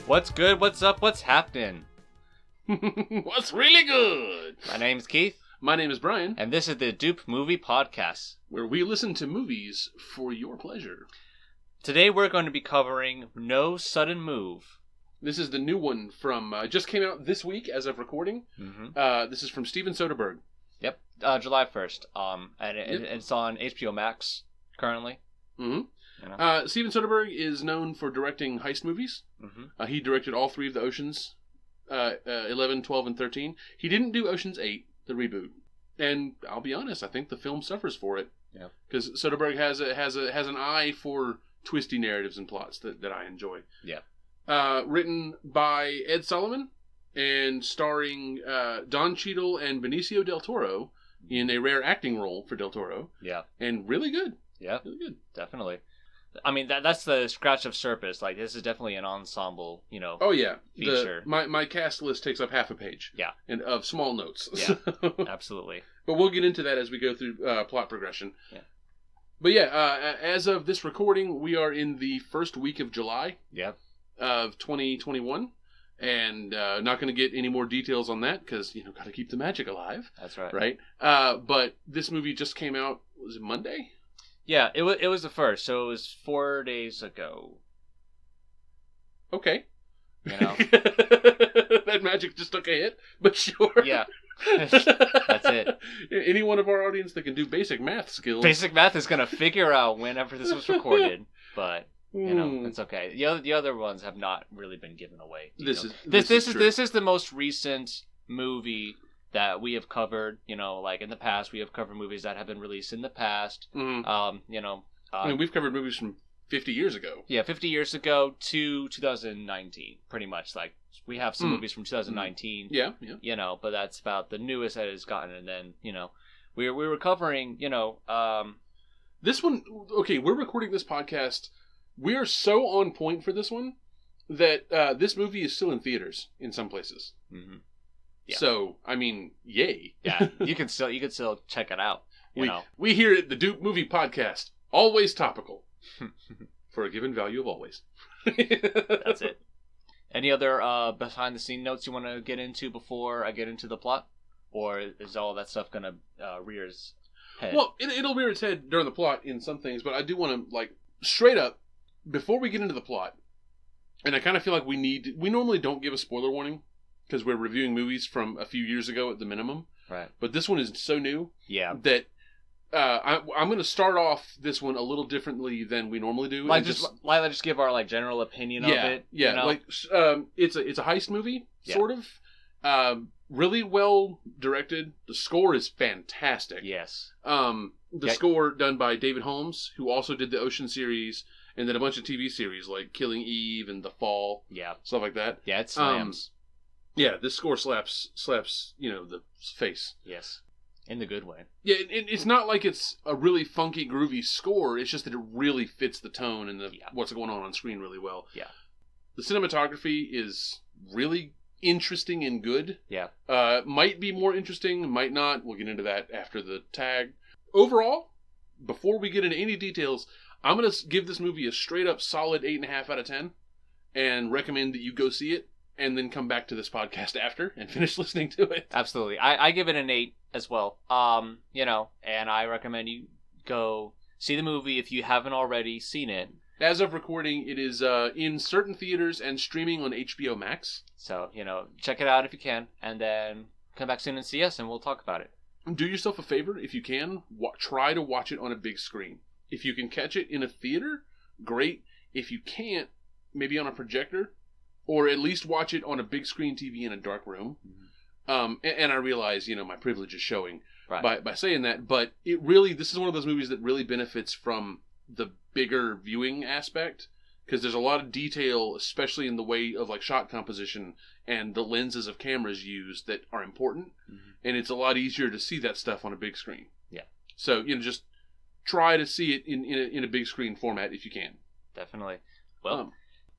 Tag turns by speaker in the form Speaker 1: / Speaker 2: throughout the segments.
Speaker 1: What's good? What's up? What's happening?
Speaker 2: What's really good?
Speaker 1: My name's Keith.
Speaker 2: My name is Brian.
Speaker 1: And this is the Doop Movie Podcast,
Speaker 2: where we listen to movies for your pleasure.
Speaker 1: Today we're going to be covering No Sudden Move.
Speaker 2: This is the new one from, just came out this week as of recording.
Speaker 1: Mm-hmm.
Speaker 2: This is from Steven Soderbergh.
Speaker 1: Yep, July 1st. It's on HBO Max currently.
Speaker 2: Mm-hmm.
Speaker 1: You know?
Speaker 2: Steven Soderbergh is known for directing heist movies.
Speaker 1: Mm-hmm.
Speaker 2: He directed all three of the Oceans, 11, 12, and 13. He didn't do Ocean's 8, the reboot. And I'll be honest, I think the film suffers for it.
Speaker 1: Yeah.
Speaker 2: Because Soderbergh has an eye for twisty narratives and plots that I enjoy.
Speaker 1: Yeah.
Speaker 2: Written by Ed Solomon and starring Don Cheadle and Benicio del Toro in a rare acting role for del Toro.
Speaker 1: Yeah.
Speaker 2: And really good.
Speaker 1: Yeah.
Speaker 2: Really good.
Speaker 1: Definitely. I mean, that's the scratch of surface. Like, this is definitely an ensemble,
Speaker 2: Oh, yeah.
Speaker 1: Feature.
Speaker 2: My cast list takes up half a page.
Speaker 1: Yeah.
Speaker 2: And of small notes.
Speaker 1: Yeah. Absolutely.
Speaker 2: But we'll get into that as we go through plot progression.
Speaker 1: Yeah.
Speaker 2: But yeah, as of this recording, we are in the first week of July.
Speaker 1: Yeah.
Speaker 2: Of 2021. And not going to get any more details on that because, got to keep the magic alive.
Speaker 1: That's right.
Speaker 2: Right? But this movie just came out, was it Monday?
Speaker 1: Yeah, it was the first, so it was 4 days ago.
Speaker 2: Okay.
Speaker 1: That
Speaker 2: magic just took a hit, but sure.
Speaker 1: Yeah. That's it.
Speaker 2: Any one of our audience that can do basic math skills.
Speaker 1: Basic math is going to figure out whenever this was recorded, but it's okay. The other ones have not really been given away. This is the most recent movie that we have covered. Like in the past, we have covered movies that have been released in the past.
Speaker 2: Mm-hmm. We've covered movies from 50 years ago. Yeah,
Speaker 1: 50 years ago to 2019, pretty much. Like, we have some movies from 2019.
Speaker 2: Yeah.
Speaker 1: But that's about the newest that has gotten. And then, we were covering,
Speaker 2: this one, okay, we're recording this podcast. We are so on point for this one that this movie is still in theaters in some places.
Speaker 1: Mm-hmm. Yeah.
Speaker 2: So, I mean, yay.
Speaker 1: Yeah, you can still check it out.
Speaker 2: We here at the Doop Movie Podcast, always topical. For a given value of always.
Speaker 1: That's it. Any other behind the scene notes you want to get into before I get into the plot? Or is all that stuff going to rear its head?
Speaker 2: Well, it'll rear its head during the plot in some things, but I do want to, straight up, before we get into the plot, and I kind of feel like we normally don't give a spoiler warning, because we're reviewing movies from a few years ago at the minimum.
Speaker 1: Right.
Speaker 2: But this one is so new
Speaker 1: that
Speaker 2: I'm going to start off this one a little differly than we normally do.
Speaker 1: Just give our general opinion of it.
Speaker 2: Yeah, it's a heist movie, sort of. Really well directed. The score is fantastic.
Speaker 1: Yes.
Speaker 2: The score done by David Holmes, who also did the Ocean series and then a bunch of TV series like Killing Eve and The Fall.
Speaker 1: Yeah.
Speaker 2: Stuff like that.
Speaker 1: Yeah, it slams.
Speaker 2: Yeah, this score slaps, the face.
Speaker 1: Yes. In the good way.
Speaker 2: Yeah, it's not like it's a really funky, groovy score. It's just that it really fits the tone and what's going on screen really well.
Speaker 1: Yeah.
Speaker 2: The cinematography is really interesting and good.
Speaker 1: Yeah.
Speaker 2: Might be more interesting, might not. We'll get into that after the tag. Overall, before we get into any details, I'm going to give this movie a straight up solid 8.5 out of 10 and recommend that you go see it. And then come back to this podcast after and finish listening to it.
Speaker 1: Absolutely. I give it an 8 as well. And I recommend you go see the movie if you haven't already seen it.
Speaker 2: As of recording, it is in certain theaters and streaming on HBO Max.
Speaker 1: So, check it out if you can. And then come back soon and see us and we'll talk about it.
Speaker 2: Do yourself a favor if you can. Try to watch it on a big screen. If you can catch it in a theater, great. If you can't, maybe on a projector. Or at least watch it on a big screen TV in a dark room. Mm-hmm. And I realize, my privilege is showing by saying that. But this is one of those movies that really benefits from the bigger viewing aspect. Because there's a lot of detail, especially in the way of shot composition and the lenses of cameras used that are important. Mm-hmm. And it's a lot easier to see that stuff on a big screen.
Speaker 1: Yeah.
Speaker 2: So, just try to see it in a big screen format if you can.
Speaker 1: Definitely. Well...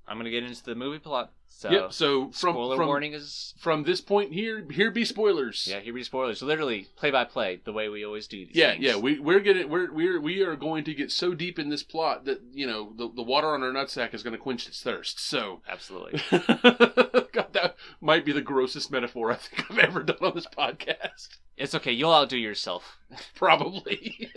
Speaker 1: I'm gonna get into the movie plot. So,
Speaker 2: yep. So
Speaker 1: spoiler warning is
Speaker 2: from this point here be spoilers.
Speaker 1: Yeah, here be spoilers. So literally play by play, the way we always do these things.
Speaker 2: Yeah. We are going to get so deep in this plot that the water on our nutsack is going to quench its thirst. So
Speaker 1: absolutely.
Speaker 2: God, that might be the grossest metaphor I think I've ever done on this podcast.
Speaker 1: It's okay. You'll outdo yourself.
Speaker 2: Probably.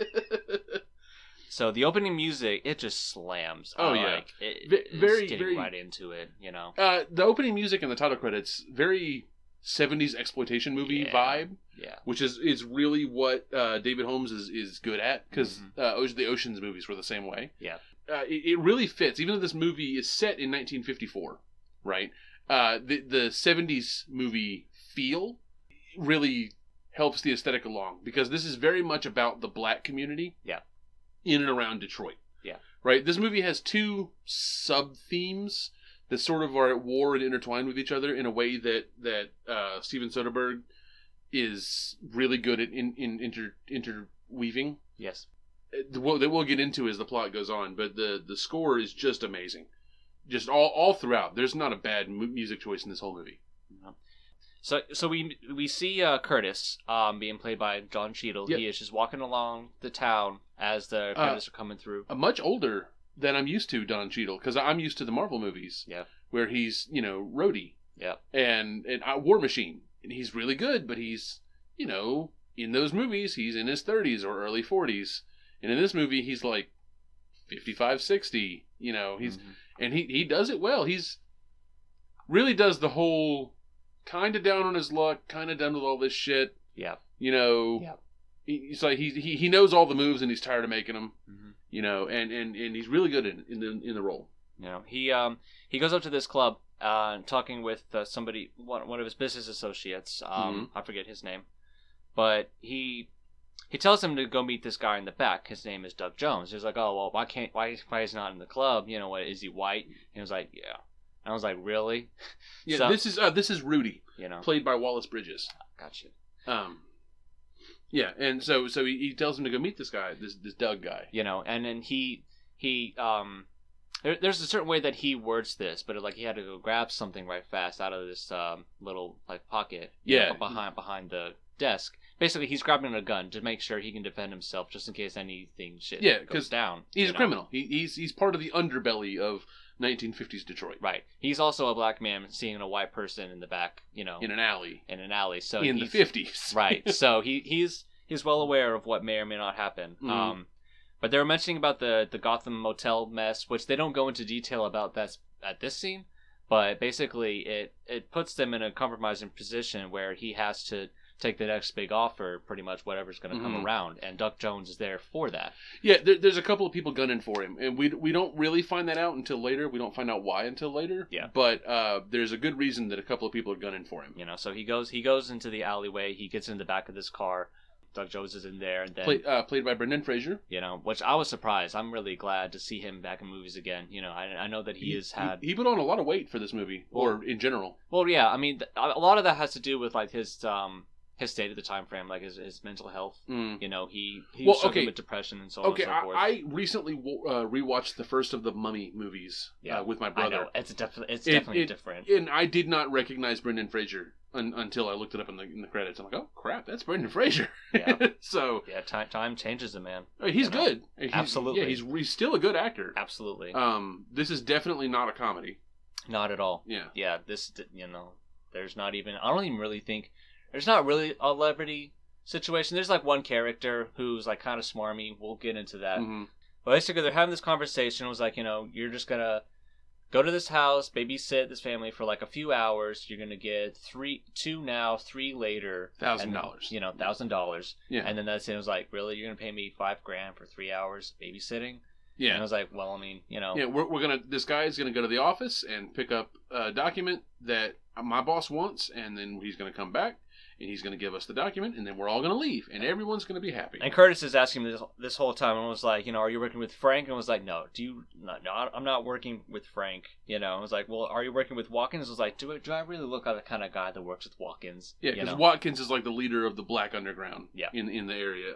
Speaker 1: So the opening music, it just slams.
Speaker 2: Oh, yeah.
Speaker 1: Like, it's
Speaker 2: very
Speaker 1: right into it,
Speaker 2: The opening music and the title credits, very 70s exploitation movie vibe.
Speaker 1: Yeah.
Speaker 2: Which is really what David Holmes is good at, because the Ocean's movies were the same way.
Speaker 1: Yeah.
Speaker 2: It really fits, even though this movie is set in 1954, right? The 70s movie feel really helps the aesthetic along, because this is very much about the black community.
Speaker 1: Yeah.
Speaker 2: In and around Detroit.
Speaker 1: Yeah.
Speaker 2: Right? This movie has two sub-themes that sort of are at war and intertwined with each other in a way that Steven Soderbergh is really good at interweaving.
Speaker 1: Yes.
Speaker 2: That we'll get into as the plot goes on, but the score is just amazing. Just all throughout. There's not a bad music choice in this whole movie.
Speaker 1: No. So we see Curtis being played by John Cheadle. Yep. He is just walking along the town as the credits are coming through.
Speaker 2: Much older than I'm used to, Don Cheadle, because I'm used to the Marvel movies.
Speaker 1: Yeah.
Speaker 2: Where he's, Rhodey.
Speaker 1: Yeah.
Speaker 2: And War Machine. And he's really good, but he's, in those movies, he's in his 30s or early 40s. And in this movie, he's like 55, 60. He's and he does it well. He's really does the whole kind of down on his luck, kind of done with all this shit.
Speaker 1: Yeah.
Speaker 2: Yeah. He's like he knows all the moves and he's tired of making them. And he's really good in the role.
Speaker 1: He goes up to this club talking with somebody, one of his business associates. I forget his name, but he tells him to go meet this guy in the back. His name is Doug Jones. He's like, oh well, why is he not in the club? What is he white? And he was like, yeah. And I was like, really?
Speaker 2: Yeah, so, this is Rudy, played by Wallace Bridges.
Speaker 1: Gotcha.
Speaker 2: Yeah, and so he tells him to go meet this guy, this Doug guy.
Speaker 1: And then he there's a certain way that he words this, but he had to go grab something right fast out of this little pocket. Behind the desk. Basically, he's grabbing a gun to make sure he can defend himself, just in case anything goes down.
Speaker 2: He's a criminal. He's part of the underbelly of 1950s Detroit.
Speaker 1: Right. He's also a black man seeing a white person in the back,
Speaker 2: in an alley.
Speaker 1: So
Speaker 2: in the 50s.
Speaker 1: Right. So he's well aware of what may or may not happen. But they were mentioning about the Gotham motel mess, which they don't go into detail about that at this scene. But basically, it puts them in a compromising position where he has to take the next big offer, pretty much whatever's going to come around, and Doug Jones is there for that.
Speaker 2: Yeah, there's a couple of people gunning for him, and we don't really find that out until later. We don't find out why until later.
Speaker 1: Yeah.
Speaker 2: But there's a good reason that a couple of people are gunning for him.
Speaker 1: So he goes into the alleyway. He gets in the back of this car. Doug Jones is in there, and then
Speaker 2: played by Brendan Fraser.
Speaker 1: Which I was surprised. I'm really glad to see him back in movies again. I know that he
Speaker 2: put on a lot of weight for this movie, or in general.
Speaker 1: Well, yeah. I mean, a lot of that has to do with his state at the time frame, his mental health. He was struggling with depression and so on and so forth.
Speaker 2: I recently rewatched the first of the Mummy movies with my brother.
Speaker 1: I know. It's definitely different.
Speaker 2: And I did not recognize Brendan Fraser until I looked it up in the credits. I'm like, oh crap, that's Brendan Fraser.
Speaker 1: Yeah.
Speaker 2: So
Speaker 1: yeah, time changes a man.
Speaker 2: He's good.
Speaker 1: Absolutely.
Speaker 2: Yeah, he's still a good actor.
Speaker 1: Absolutely.
Speaker 2: This is definitely not a comedy.
Speaker 1: Not at all.
Speaker 2: Yeah.
Speaker 1: Yeah. This there's not even. I don't even really think. There's not really a celebrity situation. There's one character who's kind of smarmy. We'll get into that. But basically, they're having this conversation. It was you're just gonna go to this house, babysit this family for a few hours. You're gonna get $2 now, $3 later.
Speaker 2: $1,000.
Speaker 1: $1,000.
Speaker 2: Yeah.
Speaker 1: And then that's it. It was really, you're gonna pay me $5,000 for 3 hours babysitting.
Speaker 2: Yeah.
Speaker 1: And I was like, well, I mean,
Speaker 2: Yeah, this guy is gonna go to the office and pick up a document that my boss wants, and then he's gonna come back. And he's going to give us the document, and then we're all going to leave, and everyone's going to be happy.
Speaker 1: And Curtis is asking me this whole time, and was like, are you working with Frank? And was like, no. No, I'm not working with Frank. I was like, well, are you working with Watkins? I was like, do I really look like the kind of guy that works with Watkins?
Speaker 2: Yeah, because Watkins is the leader of the Black Underground.
Speaker 1: Yeah.
Speaker 2: In the area.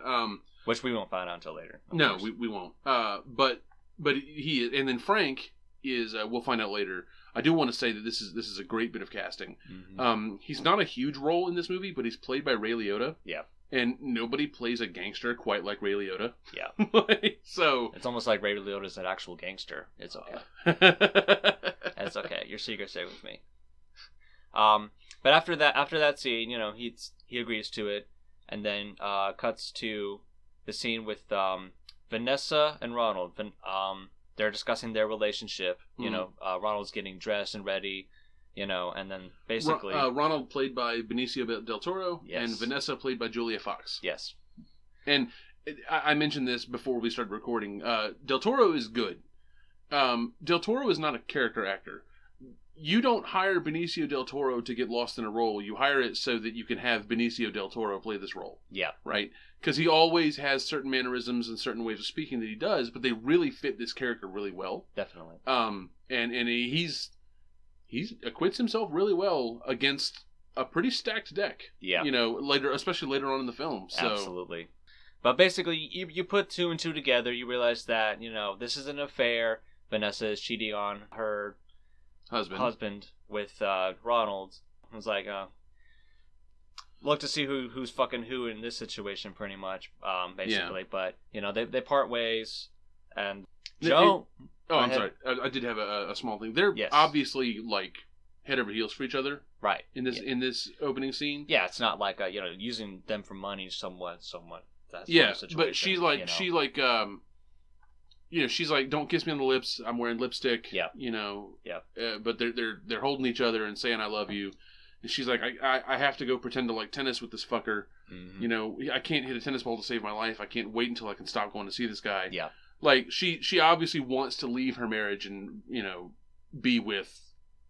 Speaker 1: Which we won't find out until later.
Speaker 2: No, we won't. But he, and then Frank is we'll find out later. I do want to say that this is a great bit of casting. Mm-hmm. He's not a huge role in this movie, but he's played by Ray Liotta.
Speaker 1: Yeah. And
Speaker 2: nobody plays a gangster quite like Ray Liotta.
Speaker 1: Yeah.
Speaker 2: So
Speaker 1: it's almost like Ray Liotta's an actual gangster. It's okay. It's okay. Your secret stay with me. But after that scene, you know, he agrees to it, and then cuts to the scene with Vanessa and Ronald. They're discussing their relationship. You know, Ronald's getting dressed and ready. You know, and then basically
Speaker 2: Ronald played by Benicio del Toro,
Speaker 1: yes.
Speaker 2: and Vanessa played by Julia Fox.
Speaker 1: Yes.
Speaker 2: And I mentioned this before we started recording. Del Toro is good. Del Toro is not a character actor. You don't hire Benicio del Toro to get lost in a role. You hire it so that you can have Benicio del Toro play this role.
Speaker 1: Yeah.
Speaker 2: Right? Because he always has certain mannerisms and certain ways of speaking that he does, but they really fit this character really well.
Speaker 1: Definitely.
Speaker 2: And he acquits himself really well against a pretty stacked deck.
Speaker 1: Yeah.
Speaker 2: You know, especially later on in the film. So.
Speaker 1: Absolutely. But basically, you put two and two together, you realize that, you know, this is an affair. Vanessa is cheating on her husband with Ronald. It was like, look to see who's fucking who in this situation, pretty much, basically. Yeah. But, you know, they part ways, and Joe...
Speaker 2: I'm sorry. I did have a small thing. They're obviously, like, head over heels for each other.
Speaker 1: Right.
Speaker 2: In this opening scene.
Speaker 1: Yeah, it's not like, you know, using them for money somewhat. That's
Speaker 2: but she's like, you know, she's like, don't kiss me on the lips. I'm wearing lipstick.
Speaker 1: Yeah.
Speaker 2: You know.
Speaker 1: Yeah.
Speaker 2: But they're holding each other and saying I love you. And she's like, I have to go pretend to like tennis with this fucker. Mm-hmm. You know, I can't hit a tennis ball to save my life. I can't wait until I can stop going to see this guy.
Speaker 1: Yeah.
Speaker 2: Like she obviously wants to leave her marriage and, you know, be with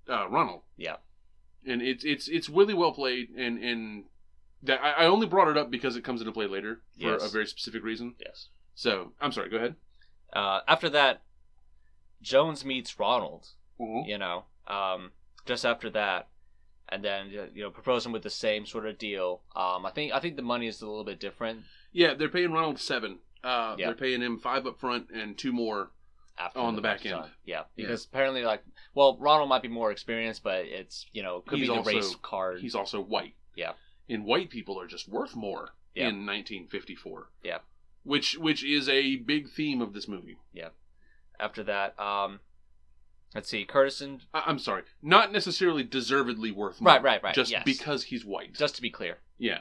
Speaker 2: Ronald.
Speaker 1: Yeah.
Speaker 2: And it's really well played, and that I only brought it up because it comes into play later for a very specific reason.
Speaker 1: Yes.
Speaker 2: So I'm sorry. Go ahead.
Speaker 1: After that, Jones meets Ronald.
Speaker 2: Mm-hmm.
Speaker 1: You know, just after that, and then you know, propose him with the same sort of deal. I think the money is a little bit different.
Speaker 2: Yeah, they're paying Ronald $7. They're paying him $5 up front and $2 more after on the back end.
Speaker 1: Yeah, because apparently, like, well, Ronald might be more experienced, but it's, you know, could be the race card.
Speaker 2: He's also white.
Speaker 1: Yeah. And
Speaker 2: white people are just worth more in 1954.
Speaker 1: Yeah.
Speaker 2: Which is a big theme of this movie.
Speaker 1: Yeah. After that, let's see, Curtis and...
Speaker 2: I'm sorry. Not necessarily deservedly worth more.
Speaker 1: Right.
Speaker 2: Just because he's white.
Speaker 1: Just to be clear.
Speaker 2: Yeah.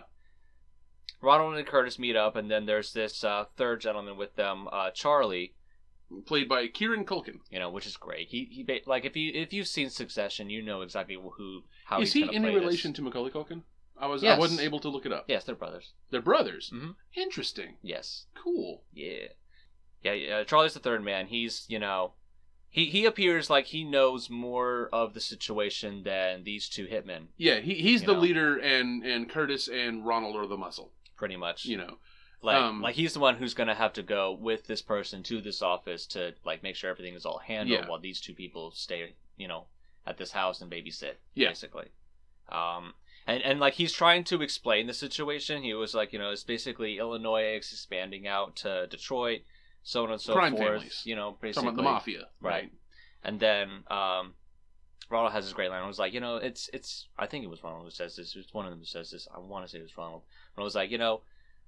Speaker 1: Ronald and Curtis meet up, and then there's this third gentleman with them, Charlie,
Speaker 2: played by Kieran Culkin.
Speaker 1: You know, which is great. He like if you've seen Succession, you know exactly how
Speaker 2: is
Speaker 1: he's
Speaker 2: he any relation to Macaulay Culkin? I wasn't able to look it up.
Speaker 1: Yes, they're brothers.
Speaker 2: They're brothers.
Speaker 1: Mm-hmm.
Speaker 2: Interesting.
Speaker 1: Yes.
Speaker 2: Cool.
Speaker 1: Yeah. Charlie's the third man. He's, you know, he appears like he knows more of the situation than these two hitmen.
Speaker 2: Yeah, he's the leader, and Curtis and Ronald are the muscle.
Speaker 1: Pretty much.
Speaker 2: You know.
Speaker 1: Like he's the one who's going to have to go with this person to this office to, like, make sure everything is all handled while these two people stay, you know, at this house and babysit, basically. And like, he's trying to explain the situation. He was like, you know, it's basically Illinois expanding out to Detroit, so on and so
Speaker 2: Crime
Speaker 1: forth.
Speaker 2: Families.
Speaker 1: You know, basically.
Speaker 2: Talking about the mafia.
Speaker 1: Right. And then Ronald has this great line. I was like, you know, it's I think it was Ronald who says this. It's one of them who says this. I want to say it was Ronald. Ronald was like, you know,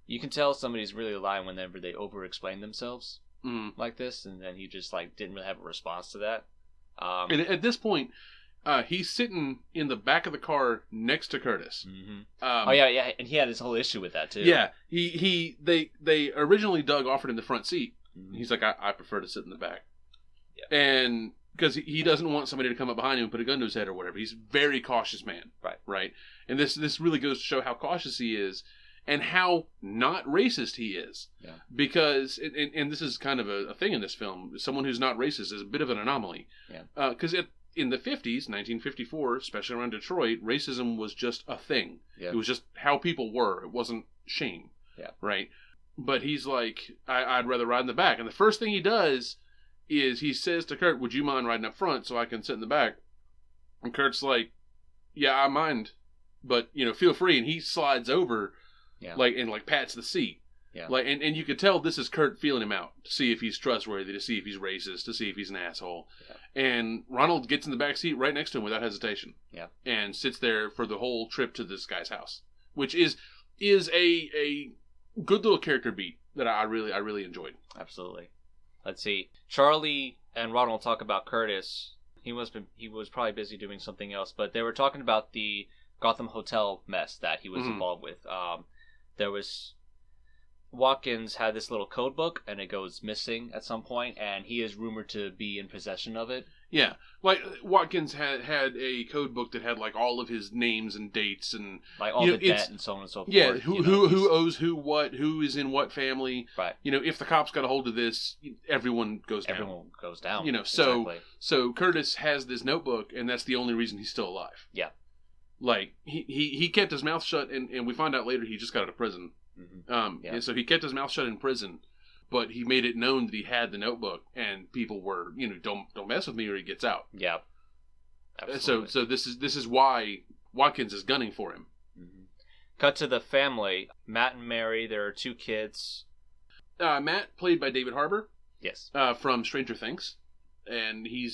Speaker 1: you can tell somebody's really lying whenever they over-explain themselves like this, and then he just, like, didn't really have a response to that.
Speaker 2: And at this point, he's sitting in the back of the car next to Curtis.
Speaker 1: Mm-hmm. Yeah, and he had his whole issue with that too.
Speaker 2: Yeah, they originally Doug offered him the front seat. Mm-hmm. He's like, I prefer to sit in the back. Yeah. And because he doesn't want somebody to come up behind him and put a gun to his head or whatever. He's a very cautious man. Right. And this really goes to show how cautious he is. And how not racist he is. Yeah. Because, and this is kind of a thing in this film, someone who's not racist is a bit of an anomaly.
Speaker 1: Yeah.
Speaker 2: Because in the 50s, 1954, especially around Detroit, racism was just a thing. Yeah. It was just how people were. It wasn't shame.
Speaker 1: Yeah.
Speaker 2: Right? But he's like, I'd rather ride in the back. And the first thing he does is he says to Kurt, would you mind riding up front so I can sit in the back? And Kurt's like, yeah, I mind. But, you know, feel free. And he slides over... Yeah. And pats the seat.
Speaker 1: Yeah.
Speaker 2: Like, and you could tell this is Kurt feeling him out to see if he's trustworthy, to see if he's racist, to see if he's an asshole. Yeah. And Ronald gets in the back seat right next to him without hesitation.
Speaker 1: Yeah.
Speaker 2: And sits there for the whole trip to this guy's house, which is a good little character beat that I really enjoyed.
Speaker 1: Absolutely. Let's see. Charlie and Ronald talk about Curtis. He was probably busy doing something else, but they were talking about the Gotham Hotel mess that he was involved with. There was Watkins had this little code book, and it goes missing at some point, and he is rumored to be in possession of it.
Speaker 2: Yeah, like Watkins had a code book that had like all of his names and dates and
Speaker 1: like all the debt and so on and so forth.
Speaker 2: Yeah, who owes who what, who is in what family.
Speaker 1: Right.
Speaker 2: If the cops got a hold of this, everyone goes down.
Speaker 1: Everyone goes down.
Speaker 2: Exactly. So Curtis has this notebook, and that's the only reason he's still alive.
Speaker 1: Yeah.
Speaker 2: Like he kept his mouth shut, and we find out later he just got out of prison.
Speaker 1: Mm-hmm.
Speaker 2: And so he kept his mouth shut in prison. But he made it known that he had the notebook, and people were, don't mess with me or he gets out.
Speaker 1: Yeah. Absolutely.
Speaker 2: So this is why Watkins is gunning for him.
Speaker 1: Mm-hmm. Cut to the family. Matt and Mary, there are 2 kids.
Speaker 2: Matt, played by David Harbour.
Speaker 1: Yes.
Speaker 2: From Stranger Things. And he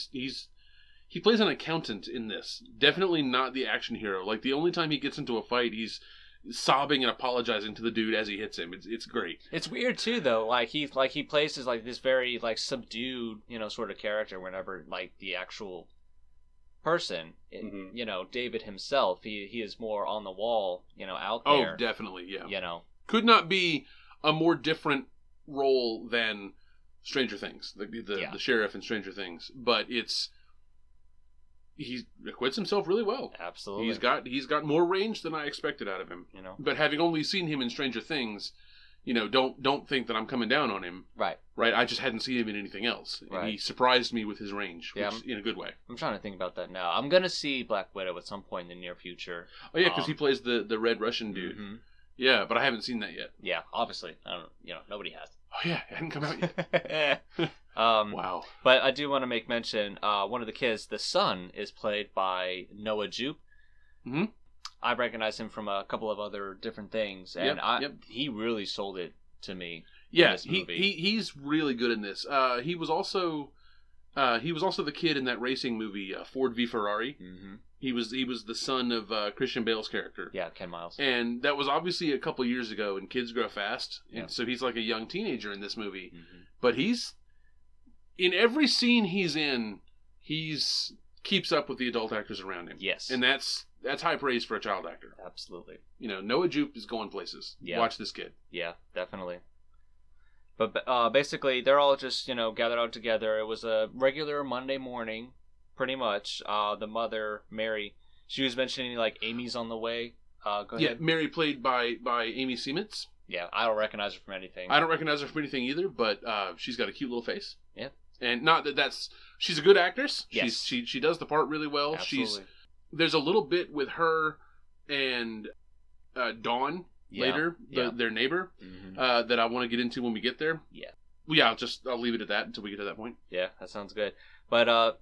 Speaker 2: plays an accountant in this. Definitely not the action hero. Like, the only time he gets into a fight, he's sobbing and apologizing to the dude as he hits him. It's great.
Speaker 1: It's weird too, though. Like he plays as like this very like subdued, sort of character. Whenever like the actual person, David himself, he is more on the wall, out there.
Speaker 2: Oh, definitely, yeah. Could not be a more different role than Stranger Things, the sheriff in Stranger Things. But he acquits himself really well.
Speaker 1: Absolutely.
Speaker 2: He's got more range than I expected out of him. But having only seen him in Stranger Things, don't think that I'm coming down on him.
Speaker 1: Right.
Speaker 2: Right. I just hadn't seen him in anything else. Right. And he surprised me with his range, which, in a good way.
Speaker 1: I'm trying to think about that now. I'm gonna see Black Widow at some point in the near future.
Speaker 2: Oh yeah, because he plays the Red Russian dude.
Speaker 1: Mm-hmm.
Speaker 2: Yeah, but I haven't seen that yet.
Speaker 1: Yeah, obviously. I don't. Nobody has.
Speaker 2: Oh yeah, it hadn't come out yet.
Speaker 1: Wow. But I do want to make mention, one of the kids, the son, is played by Noah Jupe.
Speaker 2: Mm-hmm.
Speaker 1: I recognize him from a couple of other different things, and he really sold it to me.
Speaker 2: Yeah, he's really good in this. He was also the kid in that racing movie, Ford v Ferrari.
Speaker 1: Mm-hmm.
Speaker 2: He was the son of Christian Bale's character.
Speaker 1: Yeah, Ken Miles.
Speaker 2: And that was obviously a couple years ago, and kids grow fast. And so he's like a young teenager in this movie.
Speaker 1: Mm-hmm.
Speaker 2: But he's, in every scene he's in, he's keeps up with the adult actors around him.
Speaker 1: Yes.
Speaker 2: And that's high praise for a child actor.
Speaker 1: Absolutely.
Speaker 2: Noah Jupe is going places.
Speaker 1: Yeah.
Speaker 2: Watch this kid.
Speaker 1: Yeah, definitely. But basically, they're all just, gathered out together. It was a regular Monday morning. Pretty much. The mother, Mary, she was mentioning like Amy's on the way. Go ahead.
Speaker 2: Yeah, Mary, played by Amy Seimetz.
Speaker 1: Yeah, I don't recognize her from anything.
Speaker 2: I don't recognize her from anything either, but she's got a cute little face.
Speaker 1: Yeah.
Speaker 2: And not that's she's a good actress.
Speaker 1: Yes.
Speaker 2: She does the part really well.
Speaker 1: Absolutely.
Speaker 2: There's a little bit with her and Dawn later, their neighbor,
Speaker 1: mm-hmm.
Speaker 2: That I want to get into when we get there.
Speaker 1: Yeah.
Speaker 2: Well, yeah, I'll leave it at that until we get to that point.
Speaker 1: Yeah, that sounds good. But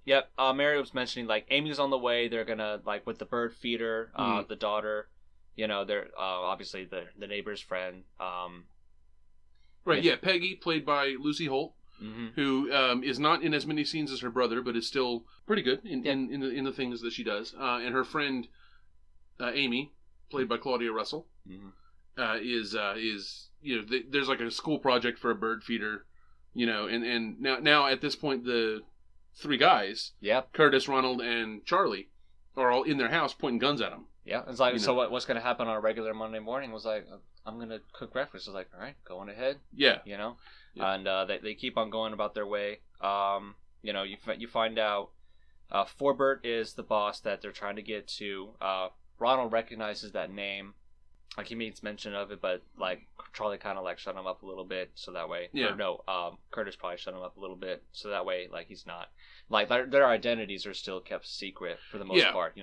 Speaker 1: Mary was mentioning like Amy's on the way. They're gonna like with the bird feeder, the daughter. They're obviously the neighbor's friend.
Speaker 2: Right. Yeah, Peggy, played by Lucy Holt,
Speaker 1: mm-hmm.
Speaker 2: who is not in as many scenes as her brother, but is still pretty good in the things that she does. And her friend Amy, played by Claudia Russell,
Speaker 1: mm-hmm.
Speaker 2: is there's like a school project for a bird feeder, and now at this point the 3 guys, Curtis, Ronald, and Charlie, are all in their house pointing guns at them.
Speaker 1: Yeah, it's like, so what's going to happen on a regular Monday morning was like, I'm going to cook breakfast. It's like, all right, go on ahead.
Speaker 2: Yeah.
Speaker 1: And they keep on going about their way. You find out Forbert is the boss that they're trying to get to. Ronald recognizes that name. Like, he makes mention of it, but, like, Charlie kind of, like, shut him up a little bit, so that way...
Speaker 2: Yeah.
Speaker 1: Or, no, Curtis probably shut him up a little bit, so that way, like, he's not... Like, their identities are still kept secret, for the most part.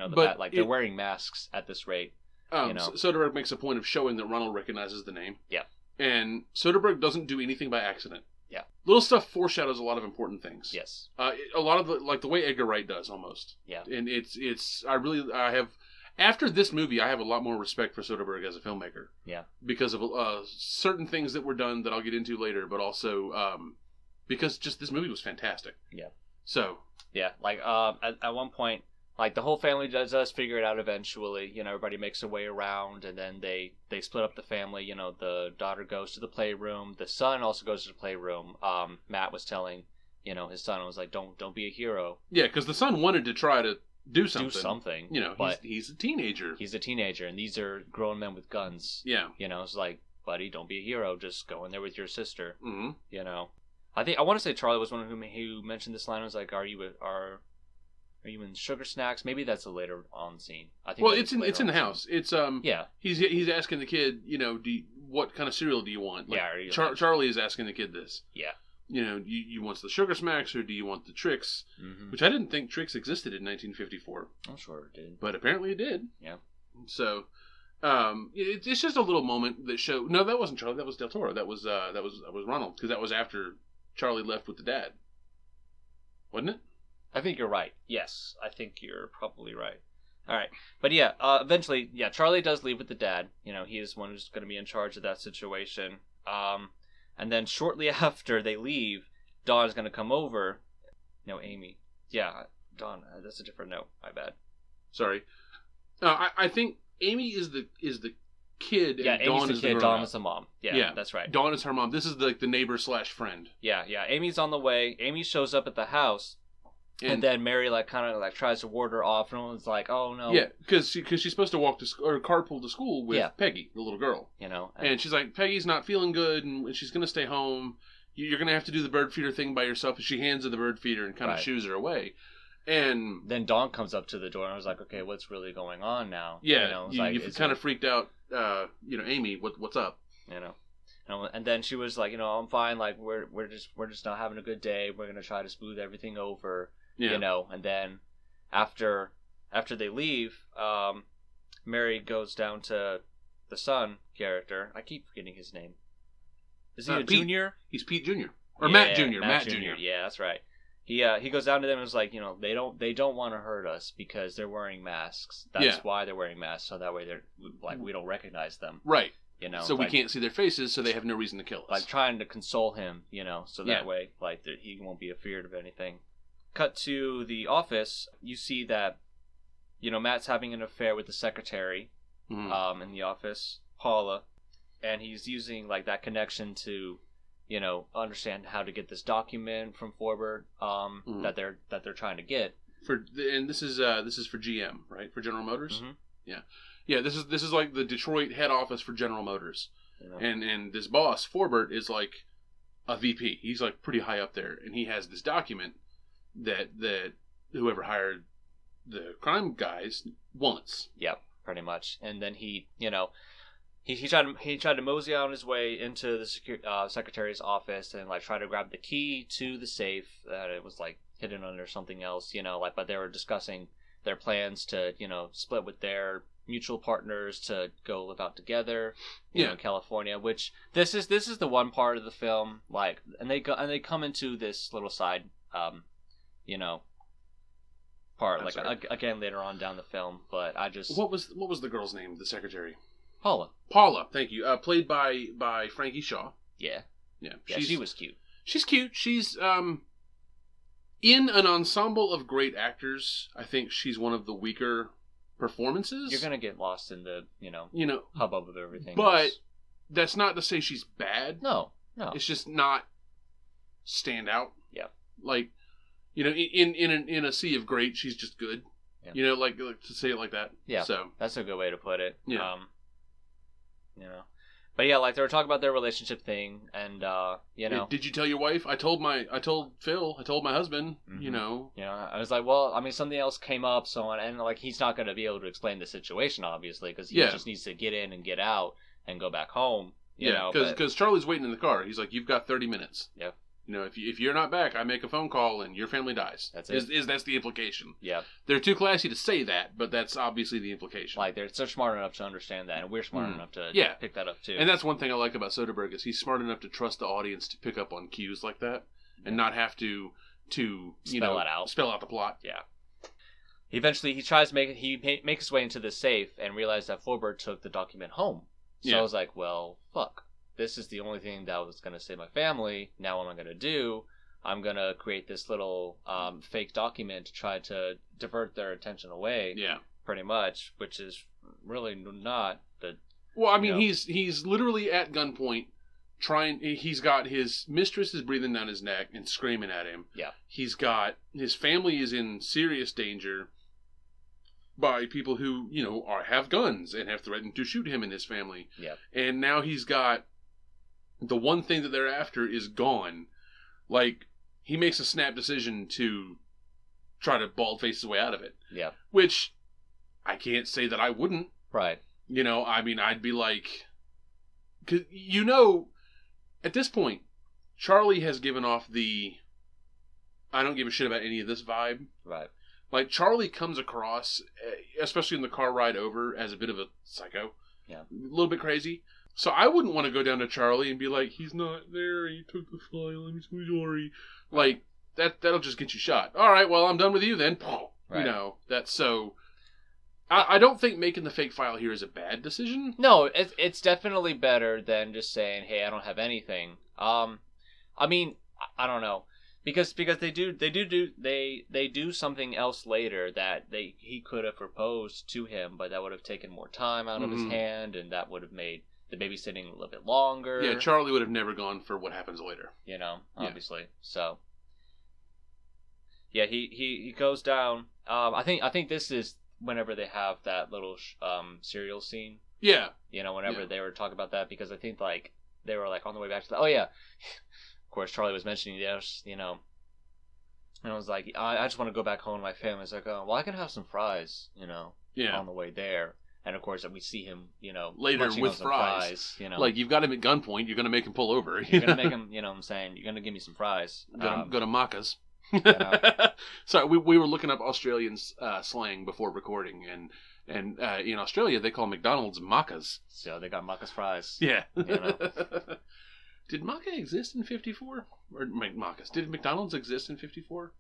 Speaker 1: They're wearing masks at this rate,
Speaker 2: Soderbergh makes a point of showing that Ronald recognizes the name.
Speaker 1: Yeah.
Speaker 2: And Soderbergh doesn't do anything by accident.
Speaker 1: Yeah.
Speaker 2: Little stuff foreshadows a lot of important things.
Speaker 1: Yes.
Speaker 2: A lot of the way Edgar Wright does, almost.
Speaker 1: Yeah.
Speaker 2: And I have After this movie, I have a lot more respect for Soderbergh as a filmmaker.
Speaker 1: Yeah.
Speaker 2: Because of certain things that were done that I'll get into later, but also because just this movie was fantastic.
Speaker 1: Yeah.
Speaker 2: So.
Speaker 1: Yeah, like at one point, like the whole family does figure it out eventually. You know, everybody makes their way around, and then they split up the family. You know, the daughter goes to the playroom. The son also goes to the playroom. Matt was telling, you know, his son was like, "Don't be a hero."
Speaker 2: Yeah, because the son wanted to try to do something.
Speaker 1: Do something.
Speaker 2: You know, but he's a teenager.
Speaker 1: He's a teenager, and these are grown men with guns.
Speaker 2: Yeah.
Speaker 1: You know, it's like, buddy, don't be a hero. Just go in there with your sister.
Speaker 2: Mm-hmm.
Speaker 1: You know, I want to say Charlie was one who mentioned this line. I was like, Are you in Sugar Snacks? Maybe that's a later on scene. I think.
Speaker 2: Well, it's in the house. It's
Speaker 1: yeah.
Speaker 2: He's asking the kid, you know, what kind of cereal do you want? Like, yeah. Charlie is asking the kid this.
Speaker 1: Yeah.
Speaker 2: You know, you want the Sugar Smacks or do you want the Trix? Mm-hmm. Which I didn't think Trix existed in 1954.
Speaker 1: I'm sure it did,
Speaker 2: but apparently it did.
Speaker 1: Yeah.
Speaker 2: So, it's just a little moment that showed. No, that wasn't Charlie. That was Del Toro. That was Ronald, because that was after Charlie left with the dad. Wasn't it?
Speaker 1: I think you're right. Yes, I think you're probably right. All right, but yeah, eventually, yeah, Charlie does leave with the dad. You know, he is one who's going to be in charge of that situation. And then shortly after they leave, Dawn is going to come over. No, Amy. Yeah, Dawn. That's a different note. My bad.
Speaker 2: Sorry. I think Amy is the kid.
Speaker 1: Yeah,
Speaker 2: and
Speaker 1: Amy's
Speaker 2: Dawn
Speaker 1: the
Speaker 2: is
Speaker 1: kid.
Speaker 2: the
Speaker 1: Dawn is the mom. Yeah, that's right.
Speaker 2: Dawn is her mom. This is the neighbor / friend.
Speaker 1: Yeah. Amy's on the way. Amy shows up at the house. And then Mary kind of tries to ward her off, and it's like, "Oh no!"
Speaker 2: Yeah, because she's supposed to walk to or carpool to school with Peggy, the little girl.
Speaker 1: You know,
Speaker 2: and she's like, "Peggy's not feeling good, and she's gonna stay home. You're gonna have to do the bird feeder thing by yourself." And she hands her the bird feeder and kind of shoos her away. And
Speaker 1: then Dawn comes up to the door, and I was like, "Okay, what's really going on now?"
Speaker 2: Yeah, you kind of freaked out. Amy, what's up?
Speaker 1: You know. And then she was like, "I'm fine. Like we're just not having a good day. We're gonna try to smooth everything over." Yeah. You know, and then after they leave, Mary goes down to the son character. I keep forgetting his name. Is he a
Speaker 2: Pete.
Speaker 1: junior?
Speaker 2: He's Pete Jr. Or Matt Jr. Matt Jr.
Speaker 1: Yeah, that's right. He goes down to them and is like, they don't want to hurt us because they're wearing masks. That's why they're wearing masks, so that way they're like we don't recognize them.
Speaker 2: Right.
Speaker 1: You know,
Speaker 2: so we can't see their faces, so they have no reason to kill us.
Speaker 1: Like trying to console him, so that way he won't be afeared of anything. Cut to the office, you see that, Matt's having an affair with the secretary in the office, Paula, and he's using that connection to, understand how to get this document from Forbert that they're trying to get.
Speaker 2: And this is for GM, right? For General Motors.
Speaker 1: Mm-hmm.
Speaker 2: Yeah. This is like the Detroit head office for General Motors, and this boss Forbert is like a VP. He's like pretty high up there, and he has this document that whoever hired the crime guys wants.
Speaker 1: Yep, pretty much. And then he tried to mosey on his way into the secretary's office and try to grab the key to the safe that it was hidden under something else. But they were discussing their plans to split with their mutual partners to go live out together in California. Which this is the one part of the film and they come into this little side. Part again later on down the film, but I just
Speaker 2: what was the girl's name? The secretary,
Speaker 1: Paula.
Speaker 2: Thank you. Played by Frankie Shaw.
Speaker 1: Yeah. She was cute.
Speaker 2: She's cute. She's in an ensemble of great actors. I think she's one of the weaker performances.
Speaker 1: You're gonna get lost in the hubbub of everything.
Speaker 2: But
Speaker 1: else.
Speaker 2: That's not to say she's bad.
Speaker 1: No.
Speaker 2: It's just not stand out.
Speaker 1: Yeah.
Speaker 2: In a sea of great, she's just good. Yeah. To say it like that.
Speaker 1: Yeah.
Speaker 2: So
Speaker 1: that's a good way to put it.
Speaker 2: Yeah.
Speaker 1: But yeah, they were talking about their relationship thing, and
Speaker 2: Did you tell your wife? I told Phil. I told my husband.
Speaker 1: Mm-hmm. I was like, well, I mean, something else came up, so on, and he's not going to be able to explain the situation, obviously, because he just needs to get in and get out and go back home.
Speaker 2: Because Charlie's waiting in the car. He's like, you've got 30 minutes.
Speaker 1: Yeah.
Speaker 2: If you're not back, I make a phone call and your family dies.
Speaker 1: That's it.
Speaker 2: That's the implication.
Speaker 1: Yeah.
Speaker 2: They're too classy to say that, but that's obviously the implication.
Speaker 1: They're smart enough to understand that, and we're smart enough to pick that up too.
Speaker 2: And that's one thing I like about Soderbergh is he's smart enough to trust the audience to pick up on cues like that and not have to
Speaker 1: spell it out.
Speaker 2: Spell out the plot.
Speaker 1: Yeah. He tries to makes his way into the safe and realizes that Forberg took the document home. So I was like, well, fuck. This is the only thing that was going to save my family. Now what am I going to do? I'm going to create this little fake document to try to divert their attention away. Yeah. Pretty much, which is really not the...
Speaker 2: Well, I mean, he's literally at gunpoint he's got his mistress is breathing down his neck and screaming at him. Yeah. He's got... His family is in serious danger by people who, have guns and have threatened to shoot him and his family. Yeah. And now he's got... The one thing that they're after is gone. Like, he makes a snap decision to try to bald-face his way out of it. Yeah. Which, I can't say that I wouldn't. Right. I mean, I'd be like... Cause, at this point, Charlie has given off the... I don't give a shit about any of this vibe. Right. Like, Charlie comes across, especially in the car ride over, as a bit of a psycho. Yeah. A little bit crazy. So I wouldn't want to go down to Charlie and be like, he's not there, he took the file, I'm so sorry. Like, that'll just get you shot. All right, well, I'm done with you then. Right. That's so... I don't think making the fake file here is a bad decision.
Speaker 1: No, it's definitely better than just saying, hey, I don't have anything. I mean, I don't know. Because they do something else later that he could have proposed to him, but that would have taken more time out of his hand, and that would have made the babysitting a little bit longer.
Speaker 2: Yeah, Charlie would have never gone for what happens later.
Speaker 1: Obviously. Yeah. So, yeah, he goes down. I think this is whenever they have that little cereal scene. Yeah. Whenever they were talking about that, because I think like they were like on the way back to the. Oh yeah. Of course, Charlie was mentioning this. And I was like, I just want to go back home to my family. It's like, oh, well, I can have some fries. On the way there. And of course, we see him,
Speaker 2: later with fries. Like, you've got him at gunpoint. You're going to make him pull over.
Speaker 1: You're going to make him, I'm saying, you're going to give me some fries.
Speaker 2: Go to Macca's. Sorry, we were looking up Australian slang before recording, and in Australia they call McDonald's Macca's.
Speaker 1: So they got Macca's fries.
Speaker 2: Yeah. Did Macca exist in 54? Or Macca's? Did McDonald's exist in 54?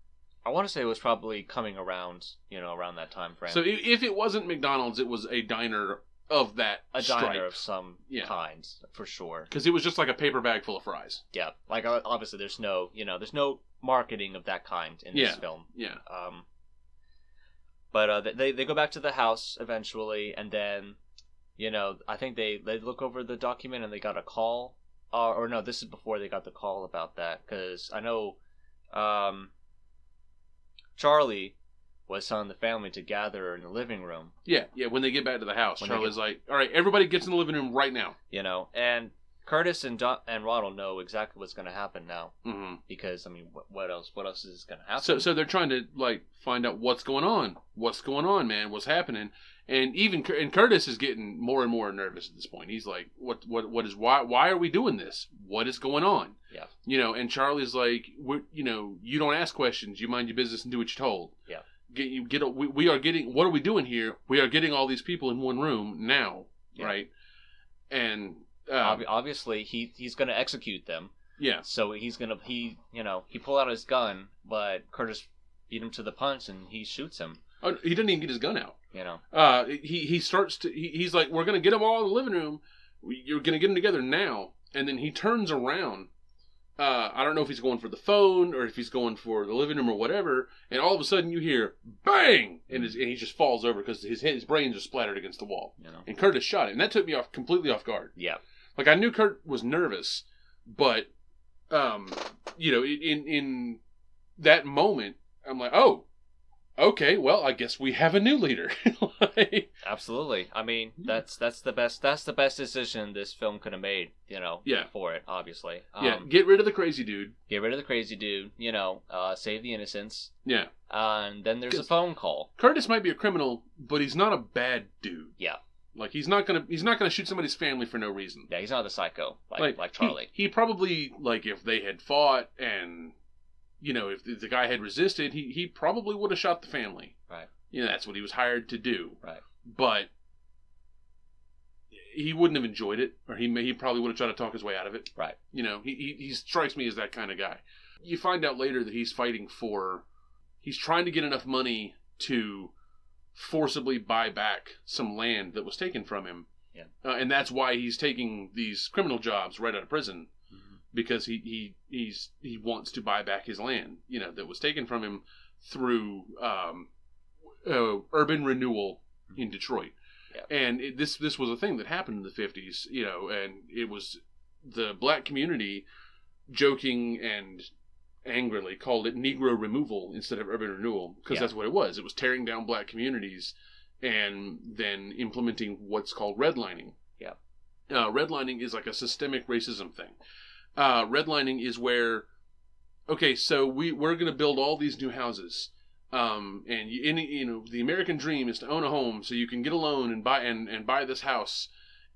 Speaker 1: I want to say it was probably coming around, around that time frame.
Speaker 2: So if it wasn't McDonald's, it was a diner of that stripe.
Speaker 1: Diner of some kind, for sure.
Speaker 2: Because it was just like a paper bag full of fries.
Speaker 1: Yeah. Like, obviously, there's no marketing of that kind in this film. Yeah. But they go back to the house eventually, and then, I think they look over the document and they got a call. Or no, this is before they got the call about that, because I know Charlie was telling the family to gather in the living room.
Speaker 2: Yeah, when they get back to the house, Charlie's like, all right, everybody gets in the living room right now.
Speaker 1: And Curtis and Ronald know exactly what's going to happen now. Mm-hmm. Because, I mean, what else is going to happen?
Speaker 2: So they're trying to, like, find out what's going on. What's going on, man? What's happening? And Curtis is getting more and more nervous at this point. He's like, why are we doing this? What is going on? Yeah. And Charlie's like, you don't ask questions. You mind your business and do what you're told. Yeah. We are getting, what are we doing here? We are getting all these people in one room now. Yeah. Right. And,
Speaker 1: obviously he's going to execute them. Yeah. So he pulled out his gun, but Curtis beat him to the punch and he shoots him.
Speaker 2: Oh, he didn't even get his gun out. He starts to. He's like, we're gonna get them all in the living room. You're gonna get them together now. And then he turns around. I don't know if he's going for the phone or if he's going for the living room or whatever. And all of a sudden you hear bang, and he just falls over because his brains are splattered against the wall. And Curtis shot him, and that took me completely off guard. Yeah. Like, I knew Kurt was nervous, but in that moment, I'm like, oh. Okay, well, I guess we have a new leader.
Speaker 1: Absolutely. I mean, that's the best decision this film could have made, for it, obviously.
Speaker 2: Get rid of the crazy dude.
Speaker 1: Save the innocents. Yeah. And then there's a phone call.
Speaker 2: Curtis might be a criminal, but he's not a bad dude. Yeah. Like, he's not gonna shoot somebody's family for no reason.
Speaker 1: Yeah, he's not a psycho like Charlie.
Speaker 2: He probably, like, if they had fought and if the guy had resisted, he probably would have shot the family. Right. That's what he was hired to do. Right. But he wouldn't have enjoyed it, or he probably would have tried to talk his way out of it. Right. He strikes me as that kind of guy. You find out later that he's trying to get enough money to forcibly buy back some land that was taken from him.
Speaker 1: Yeah.
Speaker 2: And that's why he's taking these criminal jobs right out of prison, because he wants to buy back his land, that was taken from him through urban renewal in Detroit. Yeah. And this was a thing that happened in the 50s, and it was the black community joking and angrily called it Negro removal instead of urban renewal, because that's what it was. It was tearing down black communities and then implementing what's called redlining.
Speaker 1: Yeah.
Speaker 2: Redlining is like a systemic racism thing. Redlining is where, okay, so we're going to build all these new houses. And the American dream is to own a home so you can get a loan and buy this house.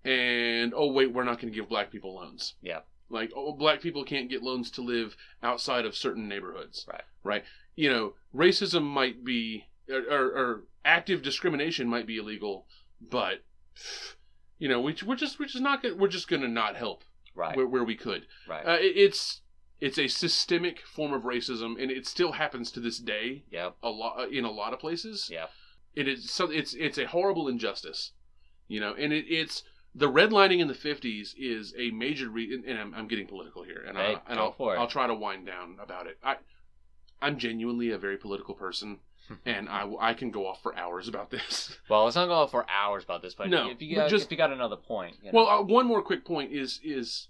Speaker 2: And, oh, wait, we're not going to give black people loans.
Speaker 1: Yeah.
Speaker 2: Like, black people can't get loans to live outside of certain neighborhoods.
Speaker 1: Right.
Speaker 2: Racism might be, or active discrimination might be illegal, but, we're just going to not help.
Speaker 1: Right.
Speaker 2: Where we could.
Speaker 1: Right.
Speaker 2: It's a systemic form of racism, and it still happens to this day.
Speaker 1: Yeah.
Speaker 2: In a lot of places.
Speaker 1: Yeah.
Speaker 2: It's a horrible injustice, and it's the redlining in the 50s is a major reason, and I'm getting political here, and I'll try to wind down about it. I'm genuinely a very political person, and I can go off for hours about this.
Speaker 1: Well, let's not go off for hours about this, but
Speaker 2: no,
Speaker 1: if you got another point.
Speaker 2: Well, one more quick point is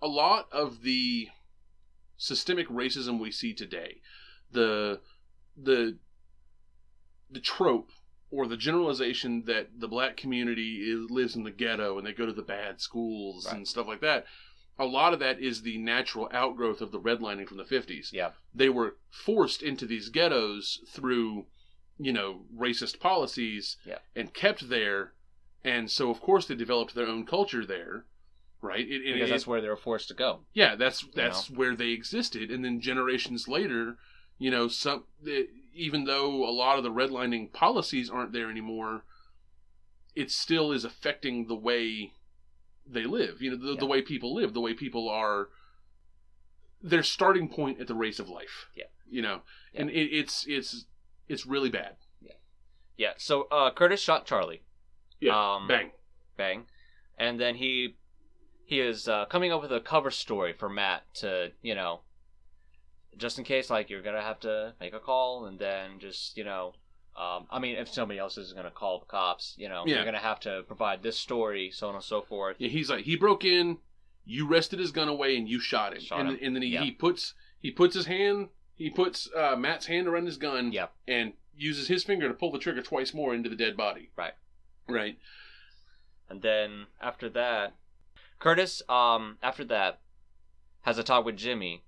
Speaker 2: a lot of the systemic racism we see today, the trope or the generalization that the black community lives in the ghetto and they go to the bad schools and stuff like that. A lot of that is the natural outgrowth of the redlining from the 50s.
Speaker 1: Yeah.
Speaker 2: They were forced into these ghettos through, racist policies and kept there. And so, of course, they developed their own culture there, right?
Speaker 1: Because that's where they were forced to go.
Speaker 2: Yeah, that's where they existed. And then generations later, even though a lot of the redlining policies aren't there anymore, it still is affecting the way they live, the way people live, the way people are, their starting point at the race of life.
Speaker 1: Yeah.
Speaker 2: And it's really bad.
Speaker 1: Yeah. So Curtis shot Charlie.
Speaker 2: Yeah.
Speaker 1: Bang. And then he is coming up with a cover story for Matt to, just in case, like, you're going to have to make a call and then just, if somebody else is going to call the cops, you're going to have to provide this story, so on and so forth.
Speaker 2: Yeah, he's like, he broke in, you wrested his gun away, and you shot him. And then he puts Matt's hand around his gun and uses his finger to pull the trigger twice more into the dead body. Right.
Speaker 1: And then after that, Curtis, has a talk with Jimmy.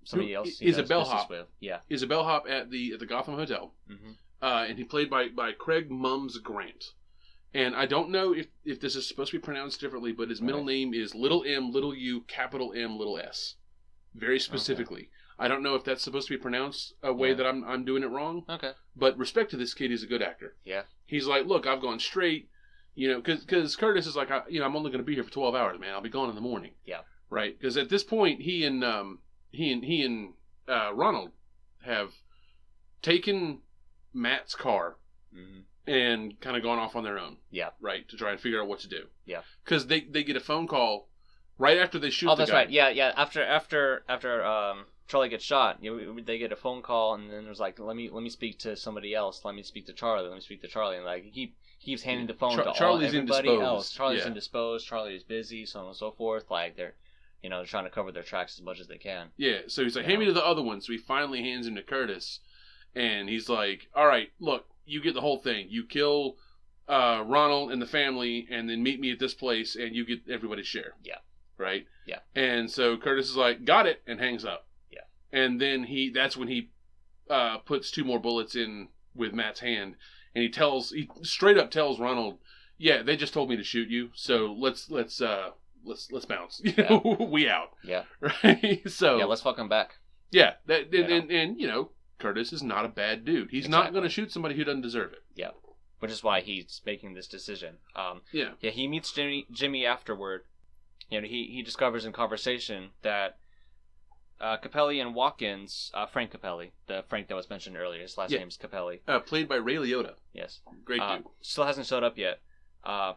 Speaker 1: Somebody else.
Speaker 2: Is a bellhop.
Speaker 1: Yeah.
Speaker 2: Is a bellhop at the Gotham Hotel.
Speaker 1: Mm-hmm.
Speaker 2: And he played by Craig Mums Grant. And I don't know if this is supposed to be pronounced differently, but his middle name is little m, little u, capital M, little s. Very specifically. Okay. I don't know if that's supposed to be pronounced a way that I'm doing it wrong.
Speaker 1: Okay.
Speaker 2: But respect to this kid, he's a good actor.
Speaker 1: Yeah. He's
Speaker 2: like, look, I've gone straight, because Curtis is like, I'm only going to be here for 12 hours, man. I'll be gone in the morning.
Speaker 1: Yeah.
Speaker 2: Right? Because at this point, he and Ronald have taken Matt's car and kind of gone off on their own.
Speaker 1: Yeah.
Speaker 2: Right? To try and figure out what to do.
Speaker 1: Yeah.
Speaker 2: Because they get a phone call right after they shoot the guy.
Speaker 1: Oh, that's right. Yeah. After Charlie gets shot, they get a phone call, and then there's like, let me speak to somebody else. Let me speak to Charlie. And like he keeps handing the phone to everybody else. Charlie's indisposed. Charlie is busy, so on and so forth. Like they're trying to cover their tracks as much as they can. Yeah,
Speaker 2: so he's like, hand me to the other one. So he finally hands him to Curtis. And he's like, all right, look, you get the whole thing. You kill Ronald and the family, and then meet me at this place, and you get everybody's share.
Speaker 1: Yeah.
Speaker 2: Right?
Speaker 1: Yeah.
Speaker 2: And so Curtis is like, got it, and hangs up.
Speaker 1: Yeah.
Speaker 2: And then that's when he puts 2 more bullets in with Matt's hand. And he straight up tells Ronald, yeah, they just told me to shoot you, so let's bounce. We out.
Speaker 1: Yeah.
Speaker 2: Right? So
Speaker 1: yeah, let's fuck him back.
Speaker 2: Yeah. And Curtis is not a bad dude. He's not going to shoot somebody who doesn't deserve it.
Speaker 1: Yeah. Which is why he's making this decision. Yeah, he meets Jimmy afterward. He discovers in conversation that Capelli and Watkins, Frank Capelli, the Frank that was mentioned earlier. His last name's Capelli.
Speaker 2: Played by Ray Liotta.
Speaker 1: Yes.
Speaker 2: Great dude.
Speaker 1: Still hasn't showed up yet,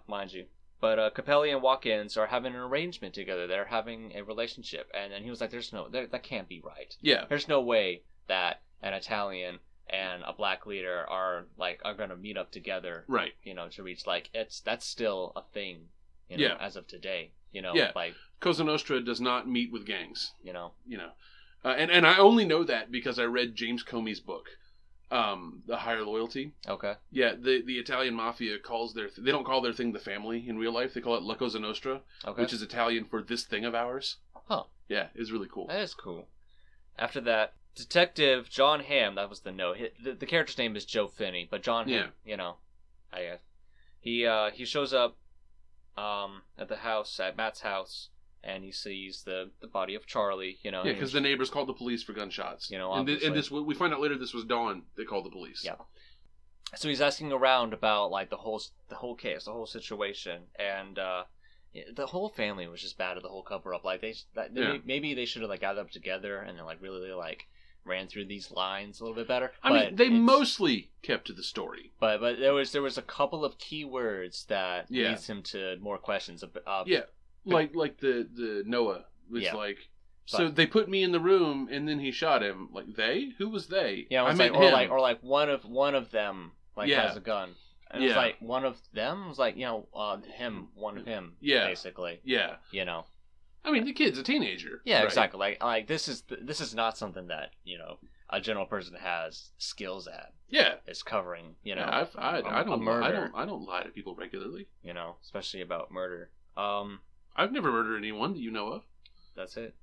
Speaker 1: mind you. But Capelli and Watkins are having an arrangement together. They're having a relationship. And then he was like, that can't be right.
Speaker 2: Yeah.
Speaker 1: There's no way that an Italian and a black leader are going to meet up together.
Speaker 2: Right.
Speaker 1: To reach, that's still a thing, as of today.
Speaker 2: Cosa Nostra does not meet with gangs. And I only know that because I read James Comey's book, The Higher Loyalty.
Speaker 1: Okay.
Speaker 2: Yeah, the Italian mafia calls they don't call their thing the family in real life. They call it La Cosa Nostra, which is Italian for this thing of ours.
Speaker 1: Huh.
Speaker 2: Yeah, it's really cool.
Speaker 1: That is cool. After that, Detective John Hamm, that was the note. The character's name is Joe Finney, but John Hamm, I guess. He shows up at the house, at Matt's house, and he sees the body of Charlie,
Speaker 2: Yeah, because the neighbors called the police for gunshots. And this we find out later this was Dawn that called the police.
Speaker 1: Yeah. So he's asking around about the whole case, the whole situation, and the whole family was just bad at the whole cover up. Maybe they should have gathered up together and then really ran through these lines a little bit better.
Speaker 2: I mean, they mostly kept to the story.
Speaker 1: But there was a couple of key words that leads him to more questions.
Speaker 2: Like the Noah was so they put me in the room and then he shot him. They? Who was they?
Speaker 1: Yeah, or one of them has a gun. And it was one of them was him, one of him. Yeah, basically.
Speaker 2: Yeah, I mean, the kid's a teenager.
Speaker 1: Yeah, right? Exactly. This is not something that a general person has skills at.
Speaker 2: Yeah,
Speaker 1: it's covering
Speaker 2: I don't
Speaker 1: murder.
Speaker 2: I don't lie to people regularly.
Speaker 1: Especially about murder.
Speaker 2: I've never murdered anyone that you know of.
Speaker 1: That's it.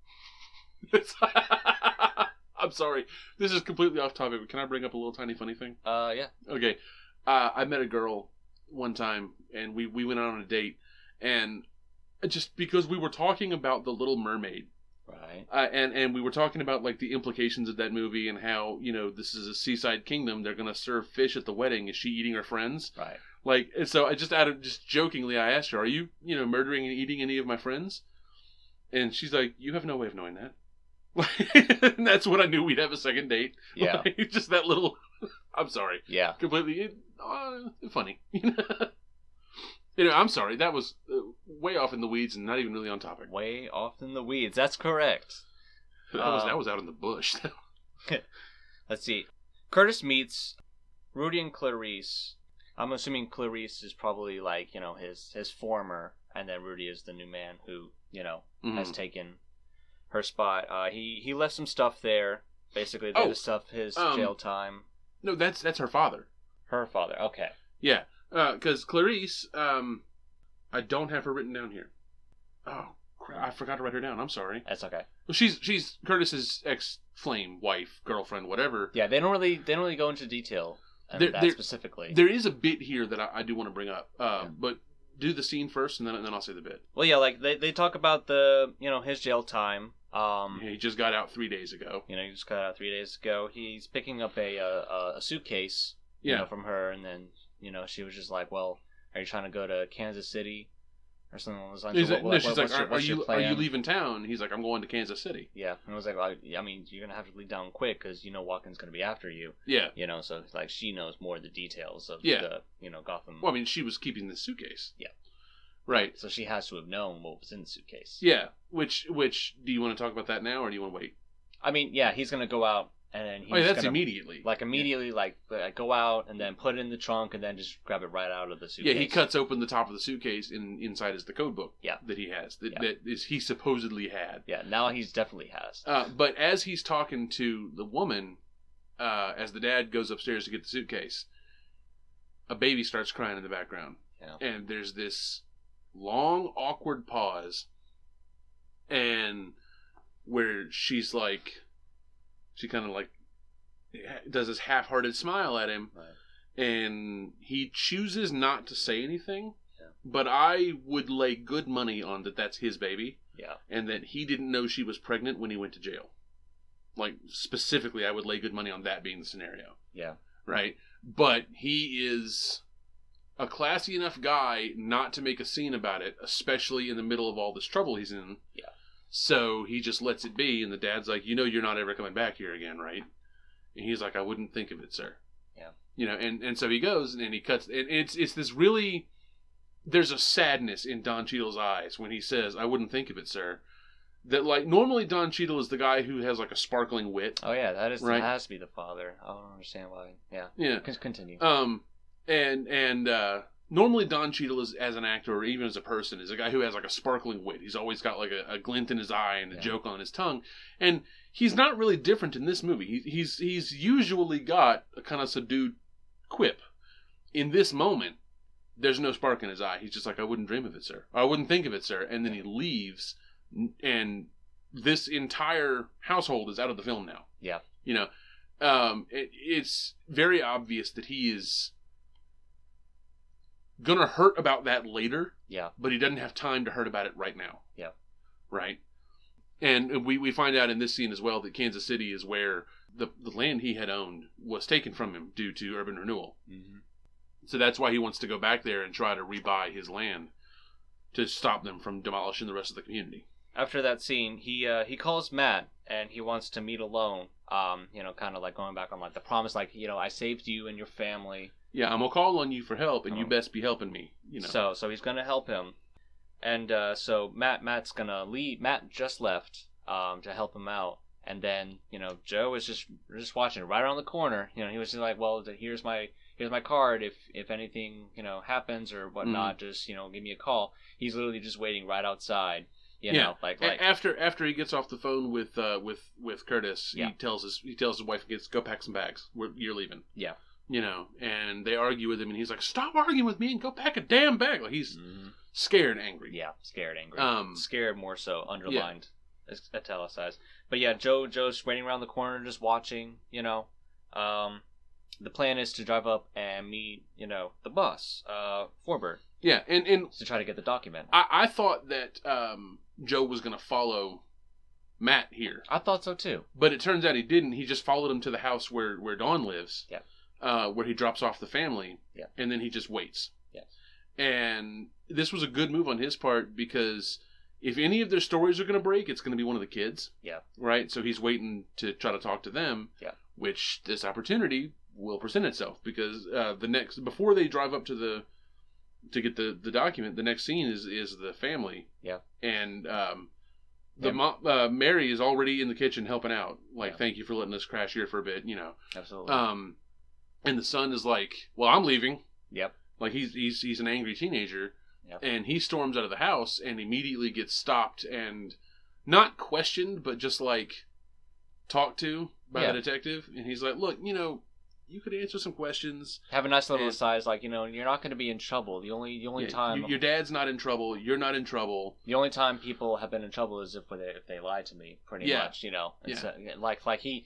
Speaker 2: I'm sorry. This is completely off topic, but can I bring up a little tiny funny thing?
Speaker 1: Yeah.
Speaker 2: Okay. I met a girl one time, and we went out on a date, and just because we were talking about The Little Mermaid.
Speaker 1: Right.
Speaker 2: And we were talking about the implications of that movie and how, this is a seaside kingdom. They're going to serve fish at the wedding. Is she eating her friends?
Speaker 1: Right.
Speaker 2: And so I just jokingly, I asked her, are you, murdering and eating any of my friends? And she's like, you have no way of knowing that. And that's when I knew we'd have a second date.
Speaker 1: Yeah.
Speaker 2: Just that little, I'm sorry.
Speaker 1: Yeah.
Speaker 2: Completely funny. I'm sorry. That was way off in the weeds and not even really on topic.
Speaker 1: Way off in the weeds. That's correct.
Speaker 2: That was out in the bush.
Speaker 1: Let's see. Curtis meets Rudy and Clarice. I'm assuming Clarice is probably his former, and then Rudy is the new man who has taken her spot. He left some stuff there. Basically, the stuff his jail time.
Speaker 2: No, that's her father.
Speaker 1: Her father. Okay.
Speaker 2: Yeah. Because Clarice, I don't have her written down here. Oh, crap. I forgot to write her down. I'm sorry.
Speaker 1: That's okay.
Speaker 2: Well, she's Curtis's ex-flame, wife, girlfriend, whatever.
Speaker 1: Yeah, they don't really go into detail that specifically.
Speaker 2: There is a bit here that I do want to bring up, but do the scene first, and then I'll say the bit.
Speaker 1: Well, yeah, they talk about his jail time.
Speaker 2: He just got out 3 days ago.
Speaker 1: He just got out 3 days ago. He's picking up a suitcase, from her, and then. She was just like, well, are you trying to go to Kansas City or something along those lines?
Speaker 2: She's like, are you leaving town? He's like, I'm going to Kansas City.
Speaker 1: Yeah. And I was like, well, I mean, you're going to have to leave town quick because, Watkins going to be after you.
Speaker 2: Yeah.
Speaker 1: So it's she knows more of the details of the, Gotham.
Speaker 2: Well, I mean, she was keeping the suitcase.
Speaker 1: Yeah.
Speaker 2: Right.
Speaker 1: So she has to have known what was in the suitcase.
Speaker 2: Yeah. Which do you want to talk about that now or do you want to wait?
Speaker 1: I mean, yeah, he's going to go out. And then
Speaker 2: that's gonna, immediately.
Speaker 1: Go out and then put it in the trunk and then just grab it right out of the suitcase.
Speaker 2: Yeah, he cuts open the top of the suitcase and inside is the code book.
Speaker 1: Yeah.
Speaker 2: That he has. That he supposedly had.
Speaker 1: Yeah, now he's definitely has.
Speaker 2: But as he's talking to the woman, as the dad goes upstairs to get the suitcase, a baby starts crying in the background. Yeah. And there's this long, awkward pause, and where she kind of does this half-hearted smile at him, right. And he chooses not to say anything, but I would lay good money on that's his baby, and that he didn't know she was pregnant when he went to jail. Specifically, I would lay good money on that being the scenario.
Speaker 1: Yeah.
Speaker 2: Right? But he is a classy enough guy not to make a scene about it, especially in the middle of all this trouble he's in.
Speaker 1: Yeah.
Speaker 2: So he just lets it be, and the dad's like, you're not ever coming back here again, right? And he's like, I wouldn't think of it, sir. Yeah. And so he goes, and he cuts, and it's this really, there's a sadness in Don Cheadle's eyes when he says, I wouldn't think of it, sir. That, like, normally Don Cheadle is the guy who has, like, a sparkling wit.
Speaker 1: Oh, yeah, that has to be the father. I don't understand why. Yeah. Yeah. Continue.
Speaker 2: Normally Don Cheadle is, as an actor or even as a person, is a guy who has like a sparkling wit. He's always got like a glint in his eye and a joke on his tongue. And he's not really different in this movie. He's usually got a kind of subdued quip. In this moment, there's no spark in his eye. He's just like, I wouldn't dream of it, sir. Or, I wouldn't think of it, sir. And then he leaves, and this entire household is out of the film now.
Speaker 1: Yeah.
Speaker 2: It's very obvious that he is gonna hurt about that later.
Speaker 1: Yeah.
Speaker 2: But he doesn't have time to hurt about it right now.
Speaker 1: Yeah.
Speaker 2: Right? And we find out in this scene as well that Kansas City is where the land he had owned was taken from him due to urban renewal. Mm-hmm. So that's why he wants to go back there and try to rebuy his land to stop them from demolishing the rest of the community.
Speaker 1: After that scene, he calls Matt and he wants to meet alone. Kind of like going back on like the promise, like, I saved you and your family.
Speaker 2: Yeah, I'm gonna call on you for help, and you best be helping me.
Speaker 1: So he's gonna help him, and so Matt's gonna leave. Matt just left to help him out, and then Joe was just watching right around the corner. He was just like, well, here's my card. If anything happens or whatnot, just give me a call. He's literally just waiting right outside. Like
Speaker 2: after he gets off the phone with Curtis, he tells his wife, "Go pack some bags. You're leaving."
Speaker 1: Yeah.
Speaker 2: And they argue with him, and he's like, "Stop arguing with me and go pack a damn bag." Like he's scared, angry.
Speaker 1: Yeah, scared, angry. Scared more so, underlined, italicized. But yeah, Joe's waiting around the corner, just watching. The plan is to drive up and meet, the boss, Forbert.
Speaker 2: Yeah, and
Speaker 1: to try to get the document.
Speaker 2: I thought that Joe was going to follow Matt here.
Speaker 1: I thought so too.
Speaker 2: But it turns out he didn't. He just followed him to the house where Dawn lives.
Speaker 1: Yeah.
Speaker 2: Where he drops off the family.
Speaker 1: Yeah.
Speaker 2: And then he just waits.
Speaker 1: Yes.
Speaker 2: And this was a good move on his part because if any of their stories are going to break, it's going to be one of the kids.
Speaker 1: Yeah.
Speaker 2: Right? So he's waiting to try to talk to them.
Speaker 1: Yeah.
Speaker 2: Which this opportunity will present itself because before they drive up to get the document, the next scene is the family.
Speaker 1: Yeah.
Speaker 2: And Mary is already in the kitchen helping out. Like, thank you for letting us crash here for a bit,
Speaker 1: Absolutely.
Speaker 2: And the son is like, well, I'm leaving.
Speaker 1: Yep.
Speaker 2: Like he's an angry teenager.
Speaker 1: Yep.
Speaker 2: And he storms out of the house and immediately gets stopped and not questioned, but just like talked to by the detective. And he's like, look, you could answer some questions.
Speaker 1: Have a nice little aside, like, you're not going to be in trouble. The only time
Speaker 2: your dad's not in trouble, you're not in trouble.
Speaker 1: The only time people have been in trouble is if they lied to me, pretty much. And so, like he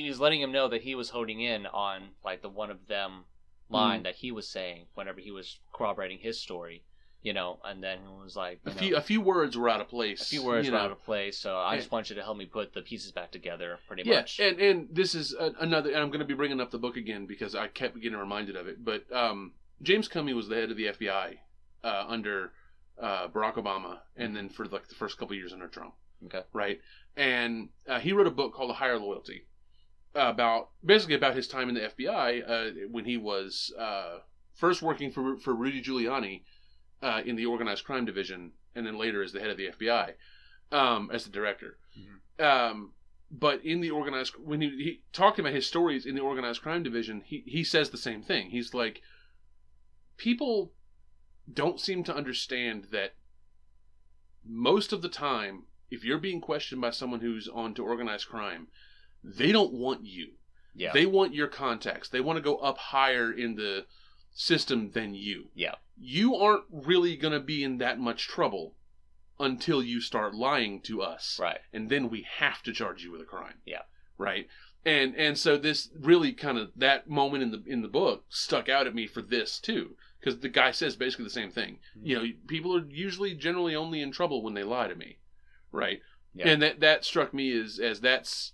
Speaker 1: was letting him know that he was holding in on like the one of them line that he was saying whenever he was corroborating his story. And then it was like
Speaker 2: a few words were out of place.
Speaker 1: A few words were out of place, so I just want you to help me put the pieces back together, pretty much.
Speaker 2: And this is another. And I'm going to be bringing up the book again because I kept getting reminded of it. But James Comey was the head of the FBI under Barack Obama, and then for like the first couple of years under Trump.
Speaker 1: Okay.
Speaker 2: Right, and he wrote a book called A Higher Loyalty about his time in the FBI when he was first working for Rudy Giuliani. In the organized crime division, and then later as the head of the FBI, as the director. Mm-hmm. But in the organized, when he talking about his stories in the organized crime division, he says the same thing. He's like, people don't seem to understand that most of the time, if you're being questioned by someone who's on to organized crime, they don't want you.
Speaker 1: Yeah.
Speaker 2: They want your contacts. They want to go up higher in the system than you.
Speaker 1: Yeah.
Speaker 2: You aren't really going to be in that much trouble until you start lying to us.
Speaker 1: Right.
Speaker 2: And then we have to charge you with a crime.
Speaker 1: Yeah.
Speaker 2: Right. And so this really kind of, that moment in the book stuck out at me for this too. Because the guy says basically the same thing. Mm-hmm. People are usually generally only in trouble when they lie to me. Right. Yeah. And that struck me as that's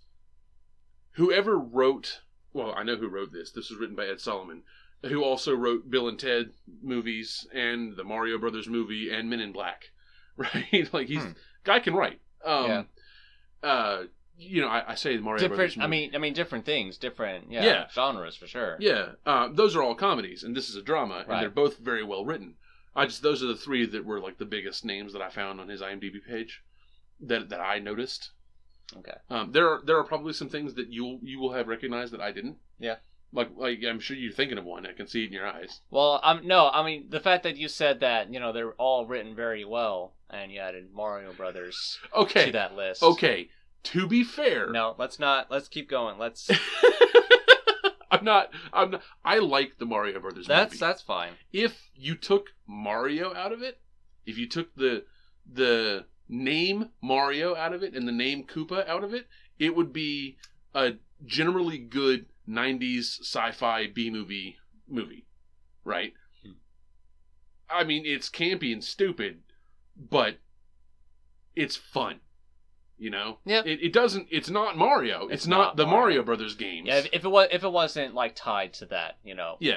Speaker 2: whoever wrote, well, I know who wrote this. This was written by Ed Solomon, who also wrote Bill and Ted movies and the Mario Brothers movie and Men in Black, right? Like guy can write. I say Mario Brothers movie.
Speaker 1: I mean, different things, different genres for sure.
Speaker 2: Yeah, those are all comedies, and this is a drama, and they're both very well written. Those are the three that were like the biggest names that I found on his IMDb page that I noticed.
Speaker 1: Okay.
Speaker 2: There are probably some things that you will have recognized that I didn't.
Speaker 1: Yeah.
Speaker 2: Like I'm sure you're thinking of one. I can see it in your eyes.
Speaker 1: Well, the fact that you said that, they're all written very well, and you added Mario Brothers to that list.
Speaker 2: Okay. To be fair.
Speaker 1: No, let's keep going. Let's.
Speaker 2: I'm not. I like the Mario Brothers movie.
Speaker 1: That's fine.
Speaker 2: If you took Mario out of it, if you took the name Mario out of it and the name Koopa out of it, it would be a generally good 90s sci-fi B-movie, right? I mean, it's campy and stupid, but it's fun.
Speaker 1: Yeah.
Speaker 2: It's not Mario. It's not the Mario Brothers games.
Speaker 1: Yeah, if it wasn't like tied to that,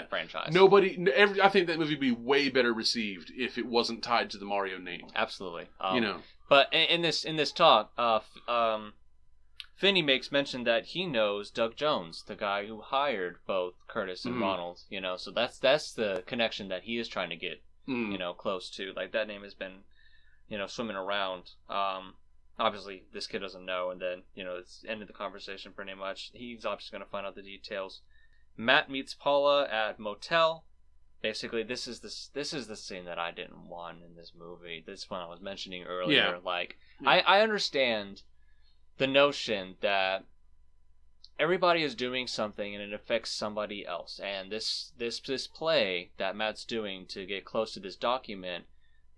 Speaker 1: franchise.
Speaker 2: I think that movie would be way better received if it wasn't tied to the Mario name.
Speaker 1: Absolutely. But in this talk, Finney makes mention that he knows Doug Jones, the guy who hired both Curtis and Ronald. So that's the connection that he is trying to get, close to. Like that name has been, swimming around. Obviously, this kid doesn't know, and then, it's ended the conversation pretty much. He's obviously going to find out the details. Matt meets Paula at motel. Basically, this is the scene that I didn't want in this movie. This one I was mentioning earlier. Yeah. I understand the notion that everybody is doing something and it affects somebody else. And this play that Matt's doing to get close to this document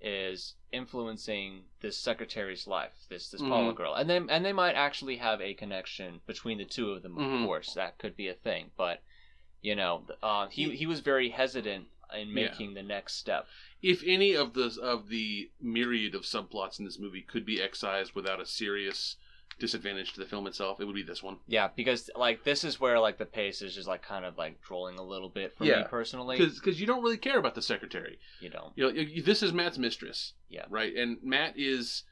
Speaker 1: is influencing this secretary's life, this Paula girl, and they might actually have a connection between the two of them. Of course, that could be a thing, but he was very hesitant in making the next step.
Speaker 2: If any of the myriad of subplots in this movie could be excised without a serious disadvantage to the film itself, it would be this one.
Speaker 1: Yeah, because this is where the pace is just kind of drolling a little bit for me personally.
Speaker 2: Because you don't really care about the secretary.
Speaker 1: You don't.
Speaker 2: This is Matt's mistress.
Speaker 1: Yeah.
Speaker 2: Right, and Matt is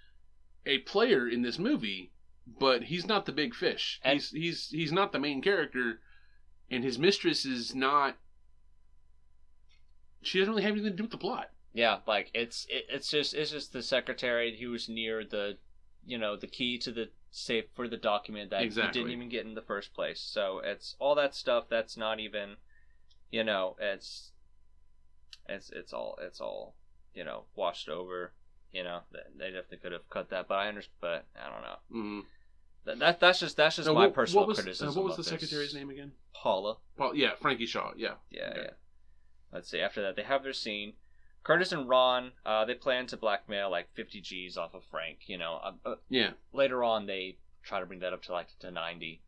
Speaker 2: a player in this movie, but he's not the big fish. And he's not the main character, and his mistress is not. She doesn't really have anything to do with the plot.
Speaker 1: Yeah, it's just the secretary who's near the key to the safe for the document that he didn't even get in the first place. So it's all that stuff that's not even, it's all washed over. They definitely could have cut that, but I understand. But I don't know. Mm-hmm. That's just my personal criticism.
Speaker 2: What was the secretary's name again?
Speaker 1: Paula.
Speaker 2: Yeah, Frankie Shaw. Yeah.
Speaker 1: Yeah, okay. Yeah. Let's see. After that, they have their scene. Curtis and Ron, they plan to blackmail 50 G's off of Frank.
Speaker 2: Yeah.
Speaker 1: Later on, they try to bring that up to 90.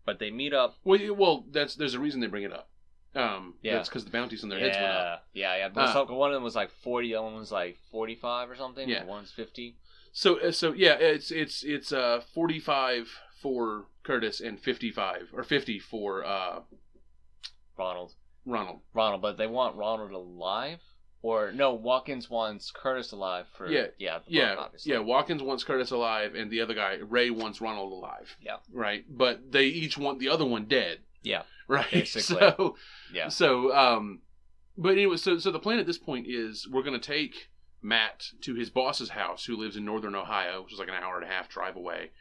Speaker 1: But they meet up.
Speaker 2: Well, there's a reason they bring it up. That's because the bounties on their heads went up.
Speaker 1: Yeah. One of them was 40, the other one was 45 or something. Yeah. One's 50.
Speaker 2: So yeah, it's 45 for Curtis and 55 or 50 for
Speaker 1: Ronald,
Speaker 2: but
Speaker 1: they want Ronald alive, or no? Watkins wants Curtis alive for obviously.
Speaker 2: Watkins wants Curtis alive, and the other guy Ray wants Ronald alive.
Speaker 1: Yeah,
Speaker 2: right. But they each want the other one dead.
Speaker 1: Yeah,
Speaker 2: right.
Speaker 1: Basically,
Speaker 2: but anyway, so the plan at this point is we're going to take Matt to his boss's house, who lives in northern Ohio, which is an hour and a half drive away,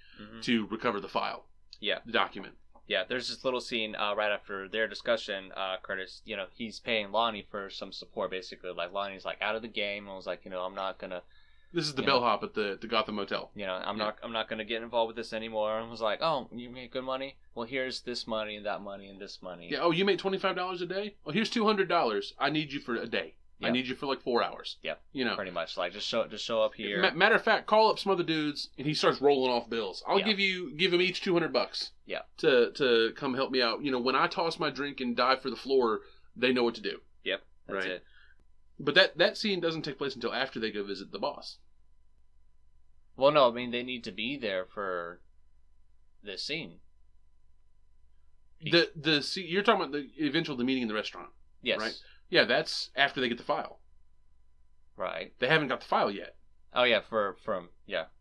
Speaker 2: to recover the file.
Speaker 1: Yeah,
Speaker 2: the document.
Speaker 1: Yeah, there's this little scene right after their discussion. Curtis, he's paying Lonnie for some support, basically. Lonnie's out of the game, and was I'm not gonna.
Speaker 2: This is the bellhop at the Gotham Motel.
Speaker 1: I'm not gonna get involved with this anymore. And was oh, you make good money? Well, here's this money and that money and this money.
Speaker 2: Yeah. Oh, you make $25 a day? Well, here's $200. I need you for a day. Yep. I need you for 4 hours.
Speaker 1: Yep. Pretty much just show up here.
Speaker 2: Matter of fact, call up some other dudes, and he starts rolling off bills. I'll give them each $200.
Speaker 1: Yeah.
Speaker 2: To come help me out. When I toss my drink and dive for the floor, they know what to do.
Speaker 1: Yep. That's it.
Speaker 2: But that scene doesn't take place until after they go visit the boss.
Speaker 1: Well, no, I mean they need to be there for this scene.
Speaker 2: You're talking about the meeting in the restaurant.
Speaker 1: Yes.
Speaker 2: Right. Yeah, that's after they get the file.
Speaker 1: Right.
Speaker 2: They haven't got the file yet.
Speaker 1: Oh yeah,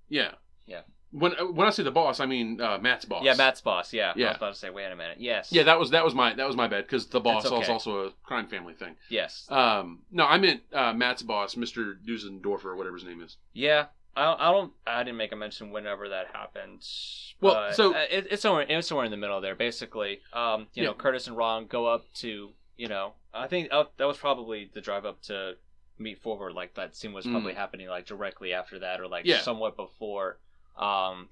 Speaker 2: Yeah.
Speaker 1: Yeah.
Speaker 2: When I say the boss, I mean Matt's boss.
Speaker 1: Yeah, Matt's boss. Yeah.
Speaker 2: Yeah.
Speaker 1: I was about to say, wait a minute. Yes.
Speaker 2: Yeah, that was my bad because the boss
Speaker 1: okay.
Speaker 2: is also a crime family thing.
Speaker 1: Yes.
Speaker 2: No, I meant Matt's boss, Mr. Dusendorfer, or whatever his name is.
Speaker 1: Yeah. I didn't make a mention whenever that happened.
Speaker 2: Well, so
Speaker 1: it's somewhere in the middle there. Basically, you know, Curtis and Ron go up to, you know, I think that was probably the drive up to meet forward. Like that scene was probably happening like directly after that, or like somewhat before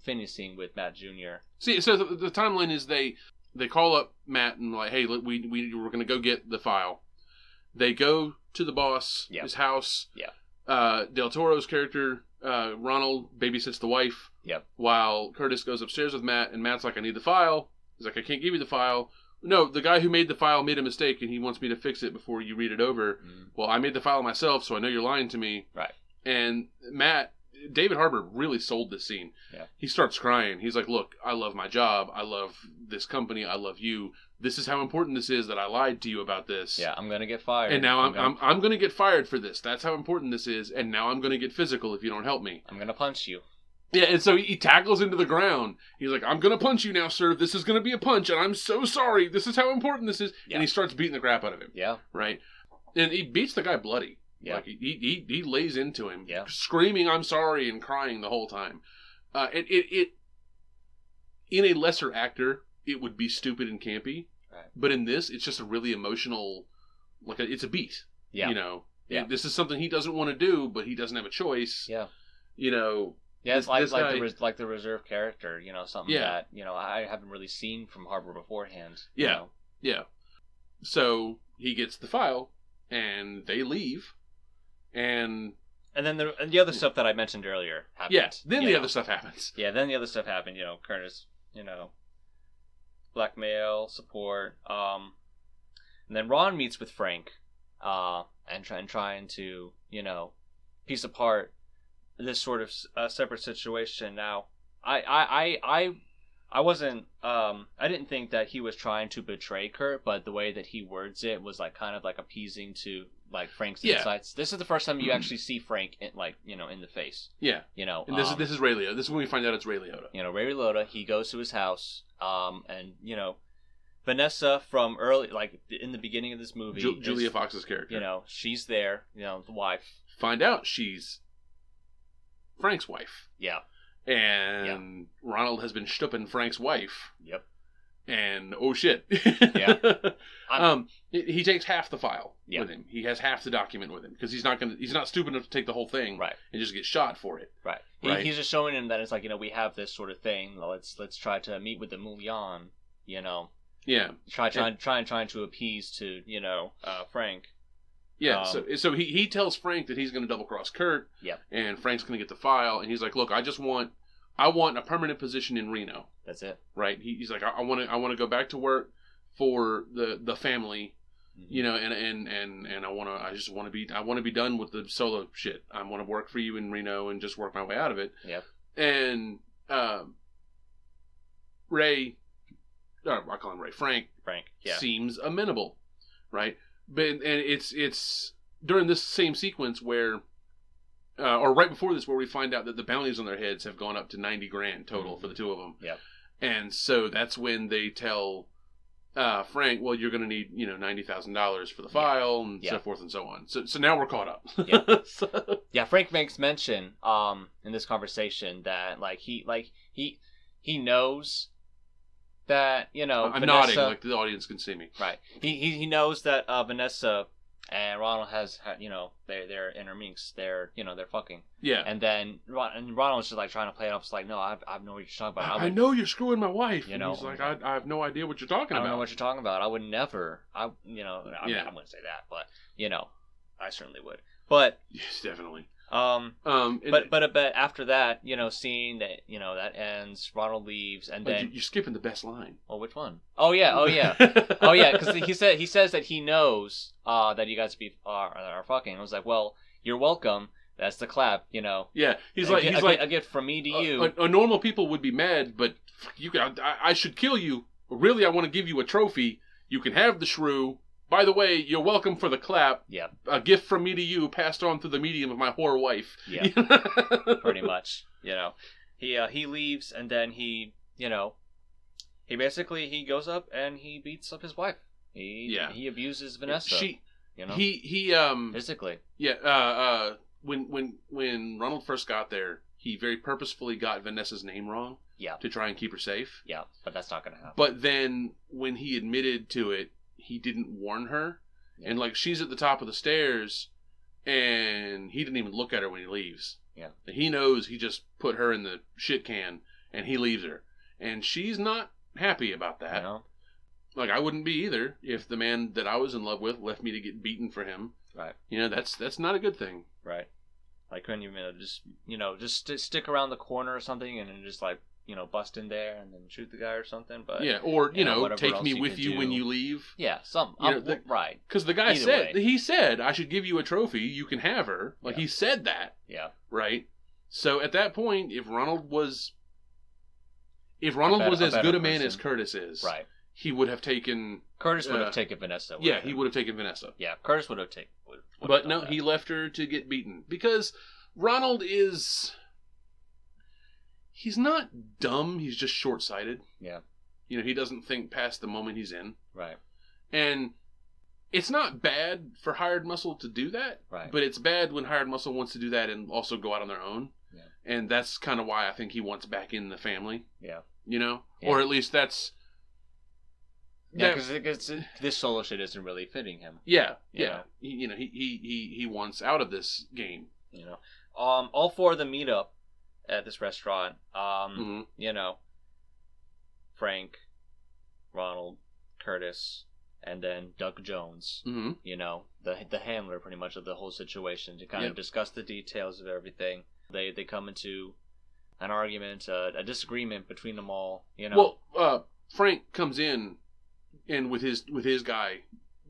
Speaker 1: finishing with Matt Jr.
Speaker 2: See, so the timeline is they call up Matt and like, hey, we were going to go get the file. They go to the boss, his house.
Speaker 1: Yeah.
Speaker 2: Del Toro's character, Ronald, babysits the wife.
Speaker 1: Yep.
Speaker 2: While Curtis goes upstairs with Matt, and Matt's like, I need the file. He's like, I can't give you the file. No, the guy who made the file made a mistake, and he wants me to fix it before you read it over. Mm-hmm. Well, I made the file myself, so I know you're lying to me.
Speaker 1: Right.
Speaker 2: And David Harbour really sold this scene.
Speaker 1: Yeah.
Speaker 2: He starts crying. He's like, look, I love my job. I love this company. I love you. This is how important this is that I lied to you about this.
Speaker 1: Yeah, I'm going to get fired.
Speaker 2: And now I'm going to get fired for this. That's how important this is. And now I'm going to get physical if you don't help me.
Speaker 1: I'm going to punch you.
Speaker 2: Yeah, and so he tackles into the ground. He's like, I'm going to punch you now, sir. This is going to be a punch, and I'm so sorry. This is how important this is. Yeah. And he starts beating the crap out of him.
Speaker 1: Yeah.
Speaker 2: Right? And he beats the guy bloody.
Speaker 1: Yeah.
Speaker 2: Like, he lays into him,
Speaker 1: screaming,
Speaker 2: I'm sorry, and crying the whole time. It in a lesser actor, it would be stupid and campy.
Speaker 1: Right.
Speaker 2: But in this, it's just a really emotional, it's a beat.
Speaker 1: Yeah.
Speaker 2: You know?
Speaker 1: Yeah.
Speaker 2: This is something he doesn't want to do, but he doesn't have a choice.
Speaker 1: Yeah.
Speaker 2: You know...
Speaker 1: Yeah, it's like the reserve character, you know, something that, you know, I haven't really seen from Harbour beforehand.
Speaker 2: Yeah,
Speaker 1: you know?
Speaker 2: Yeah. So he gets the file, and they leave, and
Speaker 1: then the other stuff that I mentioned earlier happened.
Speaker 2: Yeah, then the other stuff happens.
Speaker 1: Yeah, then the other stuff happened. You know, Curtis, you know, blackmail, support, and then Ron meets with Frank, and trying to, you know, piece apart this sort of separate situation. Now, I wasn't, I didn't think that he was trying to betray Kurt, but the way that he words it was like kind of like appeasing to like Frank's insights. This is the first time you actually see Frank in, like, you know, in the face.
Speaker 2: Yeah.
Speaker 1: You know,
Speaker 2: and this is Ray Liotta. This is when we find out it's Ray Liotta.
Speaker 1: You know, Ray Liotta. He goes to his house, and you know, Vanessa from early, like in the beginning of this movie,
Speaker 2: Julia Fox's character.
Speaker 1: You know, she's there. You know, the wife.
Speaker 2: Find out she's Frank's wife.
Speaker 1: Yeah.
Speaker 2: And Ronald has been stupping Frank's wife.
Speaker 1: Yep.
Speaker 2: And oh shit.
Speaker 1: Yeah.
Speaker 2: He takes half the file
Speaker 1: with
Speaker 2: him. He has half the document with him because he's not stupid enough to take the whole thing,
Speaker 1: right,
Speaker 2: and just get shot for it.
Speaker 1: Right. He's just showing him that it's like, you know, we have this sort of thing. Let's try to meet with the Moulion, you know.
Speaker 2: Yeah.
Speaker 1: Trying to appease to, you know, Frank.
Speaker 2: Yeah, so he tells Frank that he's going to double cross Kurt.
Speaker 1: Yep.
Speaker 2: And Frank's going to get the file, and he's like, "Look, I want a permanent position in Reno."
Speaker 1: That's it.
Speaker 2: Right? He's like, "I want to go back to work for the family, you know, and I just want to be done with the solo shit. I want to work for you in Reno and just work my way out of it."
Speaker 1: Yep.
Speaker 2: And Ray, I call him Ray. Frank, seems amenable, right? But and it's during this same sequence where, or right before this, where we find out that the bounties on their heads have gone up to $90,000 total for the two of them.
Speaker 1: Yep.
Speaker 2: And so that's when they tell Frank, well, you're going to need, you know, $90,000 for the file and so forth and so on. So now we're caught up.
Speaker 1: Yeah. Frank makes mention in this conversation that he knows that, you know,
Speaker 2: I'm
Speaker 1: Vanessa,
Speaker 2: nodding like the audience can see me.
Speaker 1: Right. He knows that Vanessa and Ronald you know, they're interminx. They're fucking.
Speaker 2: Yeah.
Speaker 1: And then Ronald's just like trying to play it off. It's like, no, I have no idea what you're talking about.
Speaker 2: I know you're screwing my wife.
Speaker 1: You know,
Speaker 2: he's like, I have no idea what you're talking about.
Speaker 1: I don't know what you're talking about. I would never. I mean, I wouldn't say that, but you know, I certainly would. But
Speaker 2: yes, definitely.
Speaker 1: But after that, you know, seeing that, you know, that ends, Ronald leaves, and then
Speaker 2: you're skipping the best line.
Speaker 1: Oh, which one? Oh yeah, because he says that he knows that you guys are fucking. I was like, well, you're welcome. That's the clap, you know.
Speaker 2: Yeah, he's like
Speaker 1: a gift from me to you.
Speaker 2: A normal people would be mad, but I should kill you. But really, I want to give you a trophy. You can have the shrew. by the way, you're welcome for the clap.
Speaker 1: Yeah.
Speaker 2: A gift from me to you, passed on through the medium of my whore wife.
Speaker 1: Yeah. Pretty much. He leaves, and then he basically he goes up and he beats up his wife. He abuses Vanessa.
Speaker 2: He
Speaker 1: physically.
Speaker 2: Yeah. When Ronald first got there, he very purposefully got Vanessa's name wrong.
Speaker 1: Yeah.
Speaker 2: To try and keep her safe.
Speaker 1: Yeah, but that's not going to happen.
Speaker 2: But then when he admitted to it, he didn't warn her. Yeah. And she's at the top of the stairs, and he didn't even look at her when he leaves.
Speaker 1: Yeah.
Speaker 2: He knows he just put her in the shit can, and he leaves her. And she's not happy about that.
Speaker 1: No.
Speaker 2: I wouldn't be either if the man that I was in love with left me to get beaten for him.
Speaker 1: Right.
Speaker 2: That's not a good thing.
Speaker 1: Right. I couldn't even just stick around the corner or something and then just bust in there and then shoot the guy or something. But
Speaker 2: yeah, or take me with you when you leave.
Speaker 1: Yeah, right.
Speaker 2: Because the guy said I should give you a trophy. You can have her. He said that.
Speaker 1: Yeah.
Speaker 2: Right. So at that point, if Ronald was as good a man as Curtis is,
Speaker 1: right,
Speaker 2: he would have taken.
Speaker 1: Curtis would have taken Vanessa.
Speaker 2: Yeah, he would have taken Vanessa.
Speaker 1: Yeah, Curtis would have taken.
Speaker 2: But no, he left her to get beaten because Ronald is. He's not dumb. He's just short-sighted.
Speaker 1: Yeah.
Speaker 2: He doesn't think past the moment he's in.
Speaker 1: Right.
Speaker 2: And it's not bad for hired muscle to do that.
Speaker 1: Right.
Speaker 2: But it's bad when hired muscle wants to do that and also go out on their own.
Speaker 1: Yeah.
Speaker 2: And that's kind of why I think he wants back in the family.
Speaker 1: Yeah.
Speaker 2: Yeah. Or at least that's.
Speaker 1: Yeah, because this solo shit isn't really fitting him.
Speaker 2: Yeah. Yeah. He wants out of this game.
Speaker 1: All four of them meet up at this restaurant. Frank, Ronald, Curtis, and then Doug Jones.
Speaker 2: Mm-hmm.
Speaker 1: The handler pretty much of the whole situation to kind of discuss the details of everything. They come into an argument, a disagreement between them all.
Speaker 2: Well, Frank comes in and with his guy,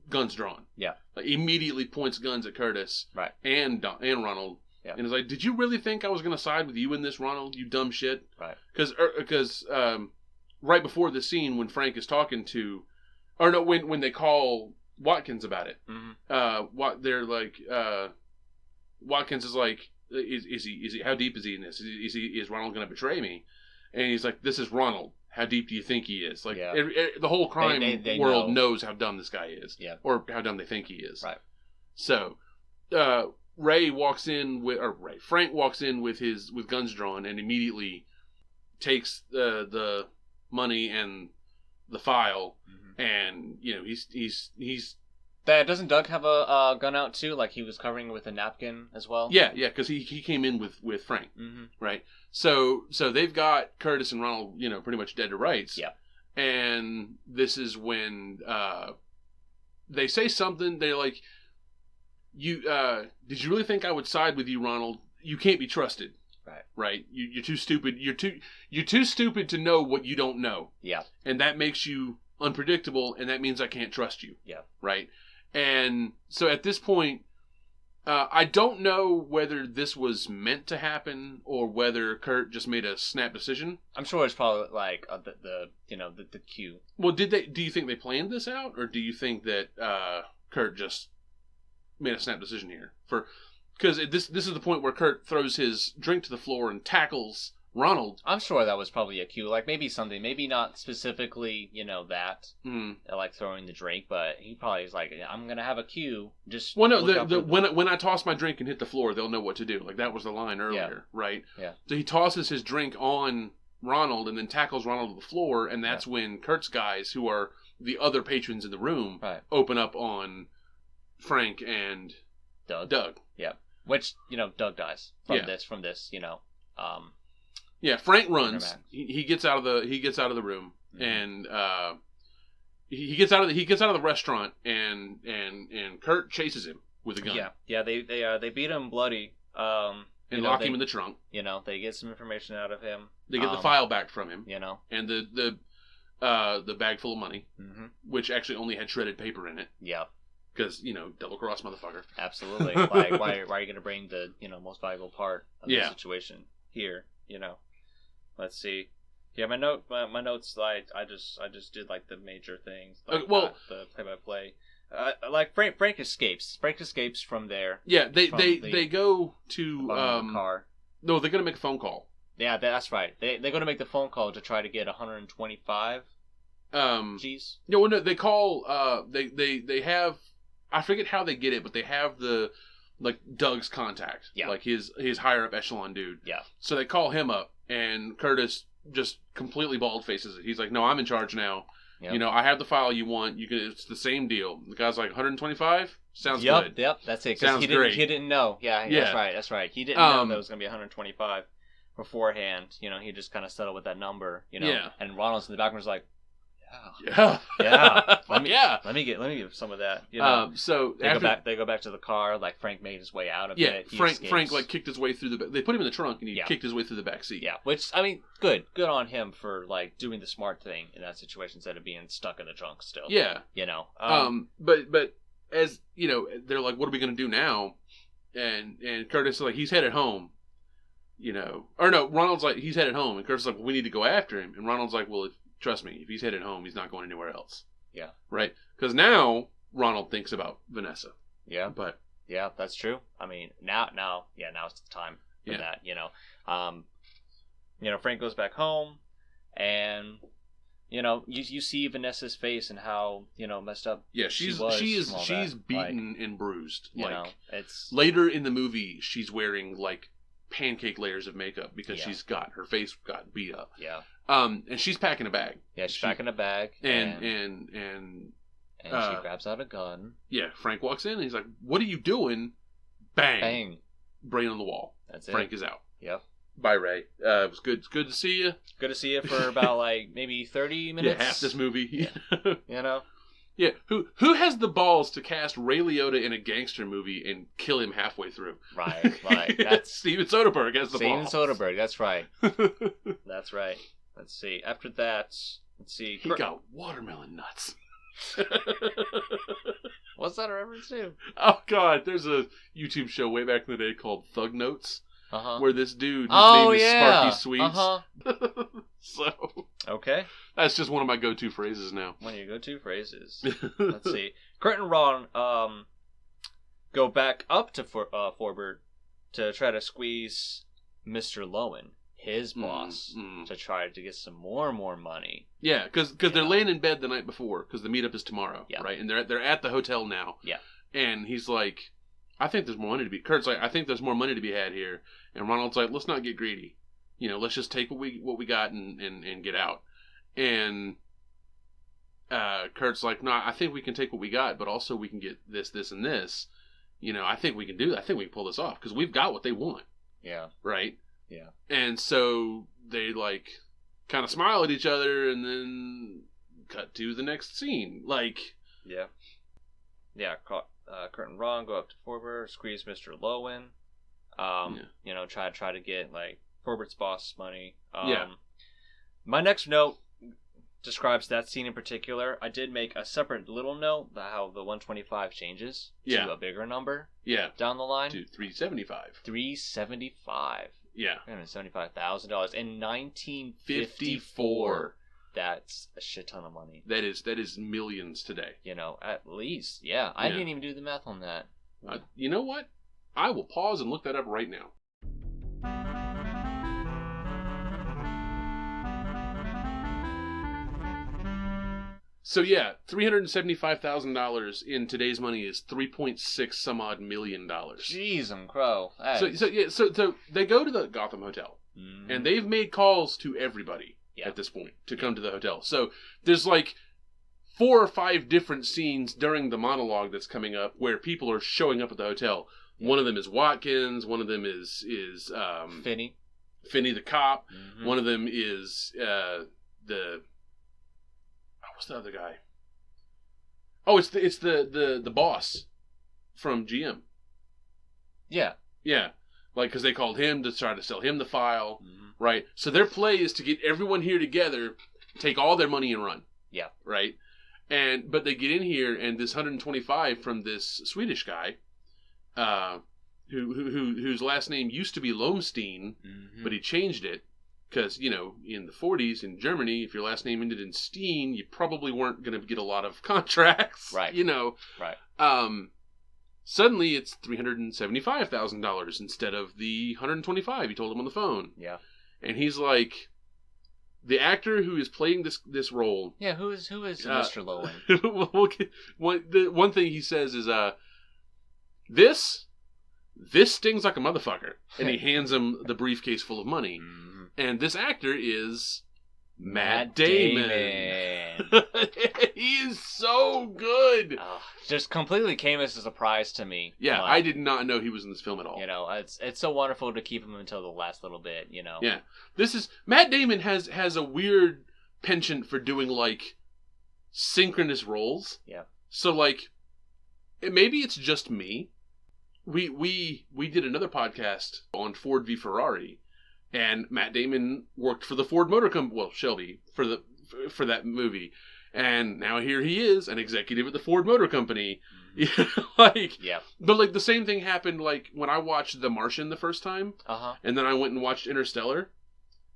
Speaker 2: guns drawn.
Speaker 1: Yeah.
Speaker 2: Immediately points guns at Curtis.
Speaker 1: Right.
Speaker 2: And Ronald.
Speaker 1: Yeah.
Speaker 2: And is like, did you really think I was going to side with you in this, Ronald? You dumb shit.
Speaker 1: Right.
Speaker 2: Because right before the scene when Frank is talking to, or no, when they call Watkins about it,
Speaker 1: mm-hmm.
Speaker 2: They're like, Watkins is like, is he? How deep is he in this? Is Ronald going to betray me? And he's like, this is Ronald. How deep do you think he is? The whole crime world knows how dumb this guy is.
Speaker 1: Yeah.
Speaker 2: Or how dumb they think he is.
Speaker 1: Right.
Speaker 2: So, Frank walks in with guns drawn and immediately takes the money and the file, mm-hmm. and he's.
Speaker 1: Doesn't Doug have a gun out too? Like he was covering with a napkin as well.
Speaker 2: Yeah, because he came in with Frank,
Speaker 1: mm-hmm.
Speaker 2: right? So they've got Curtis and Ronald, pretty much dead to rights.
Speaker 1: Yeah.
Speaker 2: And this is when they say something. They're like, "You did you really think I would side with you, Ronald? You can't be trusted."
Speaker 1: Right.
Speaker 2: Right. You're too stupid. You're too stupid to know what you don't know.
Speaker 1: Yeah.
Speaker 2: And that makes you unpredictable, and that means I can't trust you.
Speaker 1: Yeah.
Speaker 2: Right. And so at this point, I don't know whether this was meant to happen or whether Kurt just made a snap decision.
Speaker 1: I'm sure it's probably like the cue.
Speaker 2: Well, do you think they planned this out, or do you think that Kurt just made a snap decision here? Because this is the point where Kurt throws his drink to the floor and tackles Ronald.
Speaker 1: I'm sure that was probably a cue, like maybe not specifically, that, like throwing the drink, but he probably is like, I'm gonna have a cue. Just
Speaker 2: when I toss my drink and hit the floor, they'll know what to do. Like that was the line earlier, right?
Speaker 1: Yeah.
Speaker 2: So he tosses his drink on Ronald and then tackles Ronald to the floor, and that's when Kurt's guys, who are the other patrons in the room, open up on Frank and Doug.
Speaker 1: Yeah. Which Doug dies from this.
Speaker 2: Yeah, Frank runs. He gets out of the room, mm-hmm. and he gets out of the restaurant, and Kurt chases him with a gun.
Speaker 1: Yeah. They beat him bloody.
Speaker 2: And lock him in the trunk.
Speaker 1: They get some information out of him.
Speaker 2: They get the file back from him. And the bag full of money,
Speaker 1: mm-hmm.
Speaker 2: which actually only had shredded paper in it.
Speaker 1: Yeah.
Speaker 2: Because, double cross motherfucker.
Speaker 1: Absolutely. Like, why are you going to bring the, most valuable part of the situation here, Let's see. Yeah, my notes, like, I just did, like, the major things. Like,
Speaker 2: well,
Speaker 1: the play-by-play. like Frank escapes. Frank escapes from there.
Speaker 2: Yeah, they go to
Speaker 1: the car.
Speaker 2: No, they're gonna make a phone call.
Speaker 1: Yeah, that's right. They're gonna make the phone call to try to get 125. G's.
Speaker 2: No, they call. They have. I forget how they get it, but they have the like Doug's contact.
Speaker 1: Yeah.
Speaker 2: Like his higher up echelon dude.
Speaker 1: Yeah.
Speaker 2: So they call him up, and Curtis just completely bald faces it. He's like, "No, I'm in charge now. Yep. You know, I have the file you want. You can. It's the same deal." The guy's like, 125? Sounds good.
Speaker 1: Yep, that's it.
Speaker 2: Sounds great.
Speaker 1: He didn't know. Yeah, that's right. He didn't know that it was going to be 125 beforehand. You know, he just kind of settled with that number, you know. Yeah. And Ronald's in the background was like, yeah. Let me get some of that. You know.
Speaker 2: So
Speaker 1: they go back to the car. Like Frank made his way out of it.
Speaker 2: Frank like kicked his way through the. They put him in the trunk and he kicked his way through the back seat.
Speaker 1: Yeah, which I mean, good on him for like doing the smart thing in that situation instead of being stuck in the trunk still.
Speaker 2: Yeah,
Speaker 1: you know.
Speaker 2: But as you know, they're like, what are we gonna do now? And Curtis is like, he's headed home. You know, or no, Ronald's like, he's headed home, and Curtis is like, we need to go after him. And Ronald's like, well, trust me, if he's headed home, he's not going anywhere else.
Speaker 1: Yeah.
Speaker 2: Right? Because now Ronald thinks about Vanessa.
Speaker 1: Yeah. But yeah, that's true. I mean, now's the time for that, you know. You know, Frank goes back home and you know, you see Vanessa's face and how, you know, messed up she's
Speaker 2: beaten and bruised.
Speaker 1: You
Speaker 2: like
Speaker 1: know, it's
Speaker 2: later in the movie she's wearing like pancake layers of makeup because her face got beat up.
Speaker 1: Yeah.
Speaker 2: And she's packing a bag.
Speaker 1: Yeah, she's packing a bag.
Speaker 2: And
Speaker 1: she grabs out a gun.
Speaker 2: Yeah, Frank walks in and he's like, "What are you doing?" Bang.
Speaker 1: Bang.
Speaker 2: Brain on the wall.
Speaker 1: That's it.
Speaker 2: Frank is out.
Speaker 1: Yep.
Speaker 2: Bye, Ray. It was good. It's good to see you.
Speaker 1: Good to see you for about like maybe 30 minutes.
Speaker 2: Yeah, half this movie.
Speaker 1: Yeah. You know.
Speaker 2: Yeah. Who has the balls to cast Ray Liotta in a gangster movie and kill him halfway through?
Speaker 1: Right. That's
Speaker 2: Steven Soderbergh has the
Speaker 1: Steven
Speaker 2: balls.
Speaker 1: Soderbergh. That's right. That's right. Let's see. After that,
Speaker 2: he got watermelon nuts.
Speaker 1: What's that a reference to?
Speaker 2: Oh God, there's a YouTube show way back in the day called Thug Notes. Where this dude, his name is Sparky Sweets. So
Speaker 1: okay,
Speaker 2: that's just one of my go-to phrases now.
Speaker 1: One of your go-to phrases. Let's see. Kurt and Ron go back up to Forbert to try to squeeze Mr. Lowen, his boss, to try to get some more money.
Speaker 2: Yeah, because they're laying in bed the night before because the meetup is tomorrow, right? And they're at the hotel now.
Speaker 1: Yeah,
Speaker 2: and he's like, I think there's more money to be. Kurt's like, I think there's more money to be had here, and Ronald's like, let's not get greedy. You know, let's just take what we got and get out. And Kurt's like, no, I think we can take what we got, but also we can get this, and this. You know, I think we can do that. I think we can pull this off because we've got what they want.
Speaker 1: Yeah.
Speaker 2: Right?
Speaker 1: Yeah. And
Speaker 2: so they like kind of smile at each other and then cut to the next scene. Like,
Speaker 1: yeah. Yeah. Kurt and Ron go up to Forbert, squeeze Mr. Lowen. You know, try to get like Forbert's boss money. My next note describes that scene in particular. I did make a separate little note about how the 125 changes to a bigger number.
Speaker 2: Yeah.
Speaker 1: Down the line
Speaker 2: to $375.
Speaker 1: $375.
Speaker 2: Yeah.
Speaker 1: $375,000 in 1954. That's a shit ton of money.
Speaker 2: That is millions today.
Speaker 1: You know, at least. Yeah. I didn't even do the math on that.
Speaker 2: You know what? I will pause and look that up right now. So yeah, $375,000 in today's money is $3.6 some odd million.
Speaker 1: Jeez, I'm crow.
Speaker 2: So they go to the Gotham Hotel, and they've made calls to everybody at this point to come to the hotel. So there's like 4 or 5 different scenes during the monologue that's coming up where people are showing up at the hotel. Yeah. One of them is Watkins. One of them is
Speaker 1: Finney
Speaker 2: the cop. Mm-hmm. One of them is what's the other guy? Oh, it's the boss from GM.
Speaker 1: Yeah.
Speaker 2: Yeah. Like, because they called him to try to sell him the file, right? So their play is to get everyone here together, take all their money and run.
Speaker 1: Yeah.
Speaker 2: Right? But they get in here, and this 125 from this Swedish guy, whose last name used to be Lomstein, but he changed it. Because, in the 40s in Germany, if your last name ended in Steen, you probably weren't going to get a lot of contracts.
Speaker 1: Right.
Speaker 2: Right. Suddenly it's $375,000 instead of the $125 you told him on the phone.
Speaker 1: Yeah.
Speaker 2: And he's like, the actor who is playing this role.
Speaker 1: Yeah, who is Mr. Lowen?
Speaker 2: The one thing he says is, this stings like a motherfucker. And he hands him the briefcase full of money.
Speaker 1: Mm-hmm.
Speaker 2: And this actor is Matt Damon. He is so good.
Speaker 1: Just completely came as a surprise to me.
Speaker 2: Yeah, I did not know he was in this film at all.
Speaker 1: It's so wonderful to keep him until the last little bit.
Speaker 2: Yeah, Matt Damon has a weird penchant for doing like synchronous roles.
Speaker 1: Yeah.
Speaker 2: So like, maybe it's just me. We did another podcast on Ford v Ferrari. And Matt Damon worked for the Ford Motor Company, well, Shelby, for that movie. And now here he is, an executive at the Ford Motor Company.
Speaker 1: Yeah.
Speaker 2: But like the same thing happened like when I watched The Martian the first time. And then I went and watched Interstellar,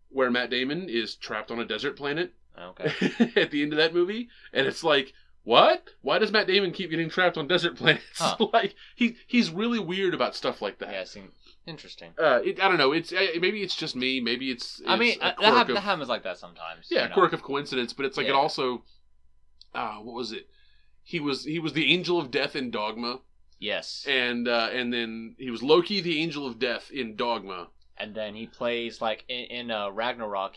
Speaker 2: where Matt Damon is trapped on a desert planet.
Speaker 1: Okay.
Speaker 2: At the end of that movie. And it's like, what? Why does Matt Damon keep getting trapped on desert planets?
Speaker 1: Huh.
Speaker 2: Like he's really weird about stuff like that.
Speaker 1: Yeah, interesting.
Speaker 2: I don't know. It's maybe it's just me. Maybe it's
Speaker 1: that happens like that sometimes.
Speaker 2: Yeah, quirk of coincidence. But it's like it also. What was it? He was the angel of death in Dogma.
Speaker 1: Yes.
Speaker 2: And then he was Loki, the angel of death in Dogma.
Speaker 1: And then he plays like in Ragnarok.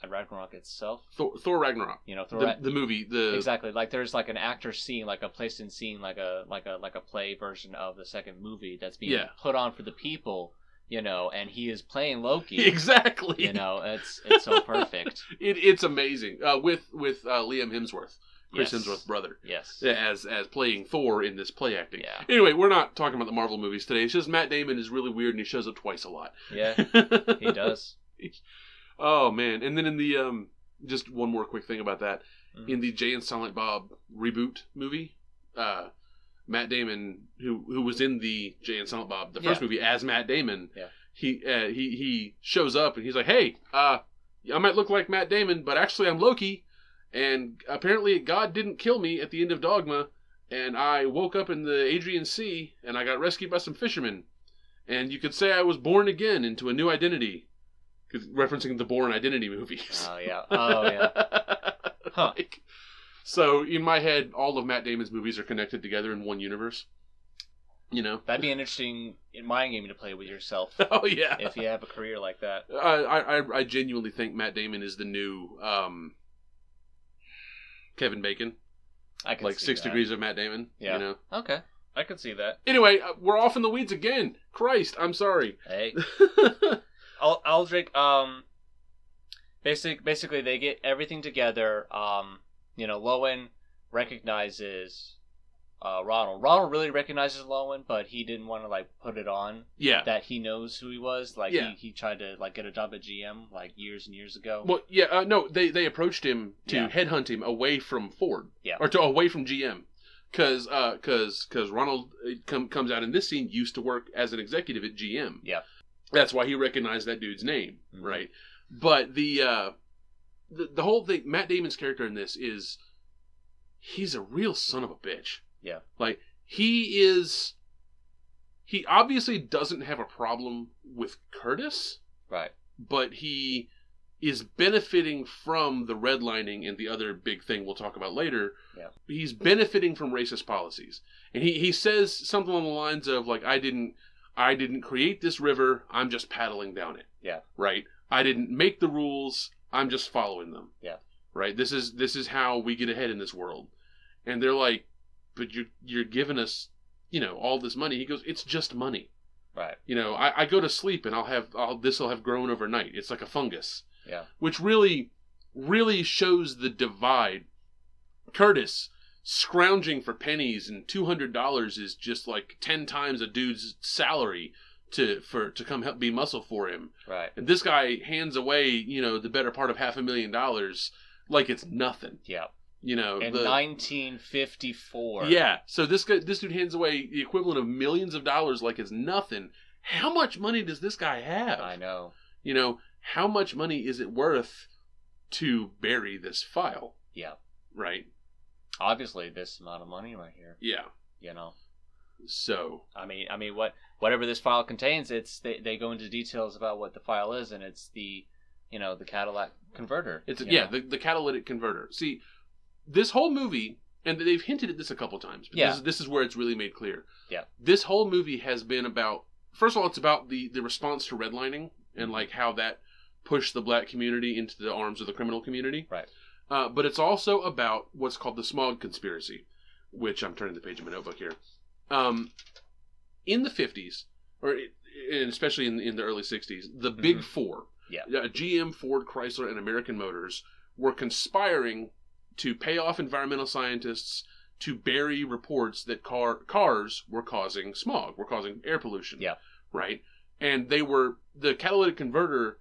Speaker 1: Ragnarok itself.
Speaker 2: Thor Ragnarok.
Speaker 1: Thor
Speaker 2: the movie.
Speaker 1: Exactly. Like there's like an actor scene, like a placed in scene, like a play version of the second movie that's being put on for the people. And he is playing Loki.
Speaker 2: Exactly.
Speaker 1: It's so perfect.
Speaker 2: It's amazing. With Liam Hemsworth, Chris Hemsworth's brother.
Speaker 1: Yes.
Speaker 2: As playing Thor in this play acting.
Speaker 1: Yeah.
Speaker 2: Anyway, we're not talking about the Marvel movies today. It's just Matt Damon is really weird and he shows up twice a lot.
Speaker 1: Yeah. He does.
Speaker 2: Oh man! And then in the just one more quick thing about that, in the Jay and Silent Bob reboot movie, Matt Damon, who was in the Jay and Silent Bob, the first movie as Matt Damon, he shows up and he's like, "Hey, I might look like Matt Damon, but actually I'm Loki, and apparently God didn't kill me at the end of Dogma, and I woke up in the Adrian Sea and I got rescued by some fishermen, and you could say I was born again into a new identity." Referencing the Bourne Identity movies.
Speaker 1: Oh, yeah. Huh.
Speaker 2: So, in my head, all of Matt Damon's movies are connected together in one universe.
Speaker 1: That'd be an interesting mind game to play with yourself.
Speaker 2: Oh, yeah.
Speaker 1: If you have a career like that.
Speaker 2: I genuinely think Matt Damon is the new Kevin Bacon.
Speaker 1: I can
Speaker 2: like
Speaker 1: see
Speaker 2: 6
Speaker 1: that.
Speaker 2: Degrees of Matt Damon.
Speaker 1: Yeah. Okay. I could see that.
Speaker 2: Anyway, we're off in the weeds again. Christ, I'm sorry.
Speaker 1: Hey. Aldrich, basically they get everything together. Lowen recognizes Ronald. Ronald really recognizes Lowen, but he didn't want to like put it on.
Speaker 2: Yeah.
Speaker 1: That he knows who he was. Like he tried to like get a job at GM like years and years ago.
Speaker 2: Well, yeah, no, they approached him to headhunt him away from Ford.
Speaker 1: Yeah.
Speaker 2: Or away from GM. Because Ronald comes out in this scene used to work as an executive at GM.
Speaker 1: Yeah.
Speaker 2: That's why he recognized that dude's name, right? But the whole thing, Matt Damon's character in this he's a real son of a bitch.
Speaker 1: Yeah.
Speaker 2: Like, he obviously doesn't have a problem with Curtis.
Speaker 1: Right.
Speaker 2: But he is benefiting from the redlining and the other big thing we'll talk about later.
Speaker 1: Yeah.
Speaker 2: He's benefiting from racist policies. And he says something along the lines of, like, I didn't create this river, I'm just paddling down it.
Speaker 1: Yeah.
Speaker 2: Right? I didn't make the rules, I'm just following them.
Speaker 1: Yeah.
Speaker 2: Right? This is how we get ahead in this world. And they're like, but you're giving us, all this money. He goes, it's just money.
Speaker 1: Right.
Speaker 2: I go to sleep and this will have grown overnight. It's like a fungus.
Speaker 1: Yeah.
Speaker 2: Which really, really shows the divide. Curtis scrounging for pennies, and $200 is just like 10 times a dude's salary to come help be muscle for him.
Speaker 1: Right.
Speaker 2: And this guy hands away, the better part of $500,000 like it's nothing.
Speaker 1: Yeah.
Speaker 2: In
Speaker 1: 1954.
Speaker 2: Yeah. So this dude hands away the equivalent of millions of dollars like it's nothing. How much money does this guy have?
Speaker 1: I know.
Speaker 2: how much money is it worth to bury this file?
Speaker 1: Yeah.
Speaker 2: Right?
Speaker 1: Obviously, this amount of money right here.
Speaker 2: Yeah. So.
Speaker 1: I mean, whatever this file contains, they go into details about what the file is, and it's the catalytic converter.
Speaker 2: The catalytic converter. See, this whole movie, and they've hinted at this a couple times, but this is where it's really made clear.
Speaker 1: Yeah.
Speaker 2: This whole movie has been about, first of all, it's about the response to redlining and like how that pushed the black community into the arms of the criminal community.
Speaker 1: Right.
Speaker 2: But it's also about what's called the smog conspiracy, which I'm turning the page of my notebook here. In the 50s, and especially in the early 60s, the Big Four, GM, Ford, Chrysler, and American Motors, were conspiring to pay off environmental scientists to bury reports that cars were causing smog, were causing air pollution.
Speaker 1: Yeah.
Speaker 2: Right? And the catalytic converter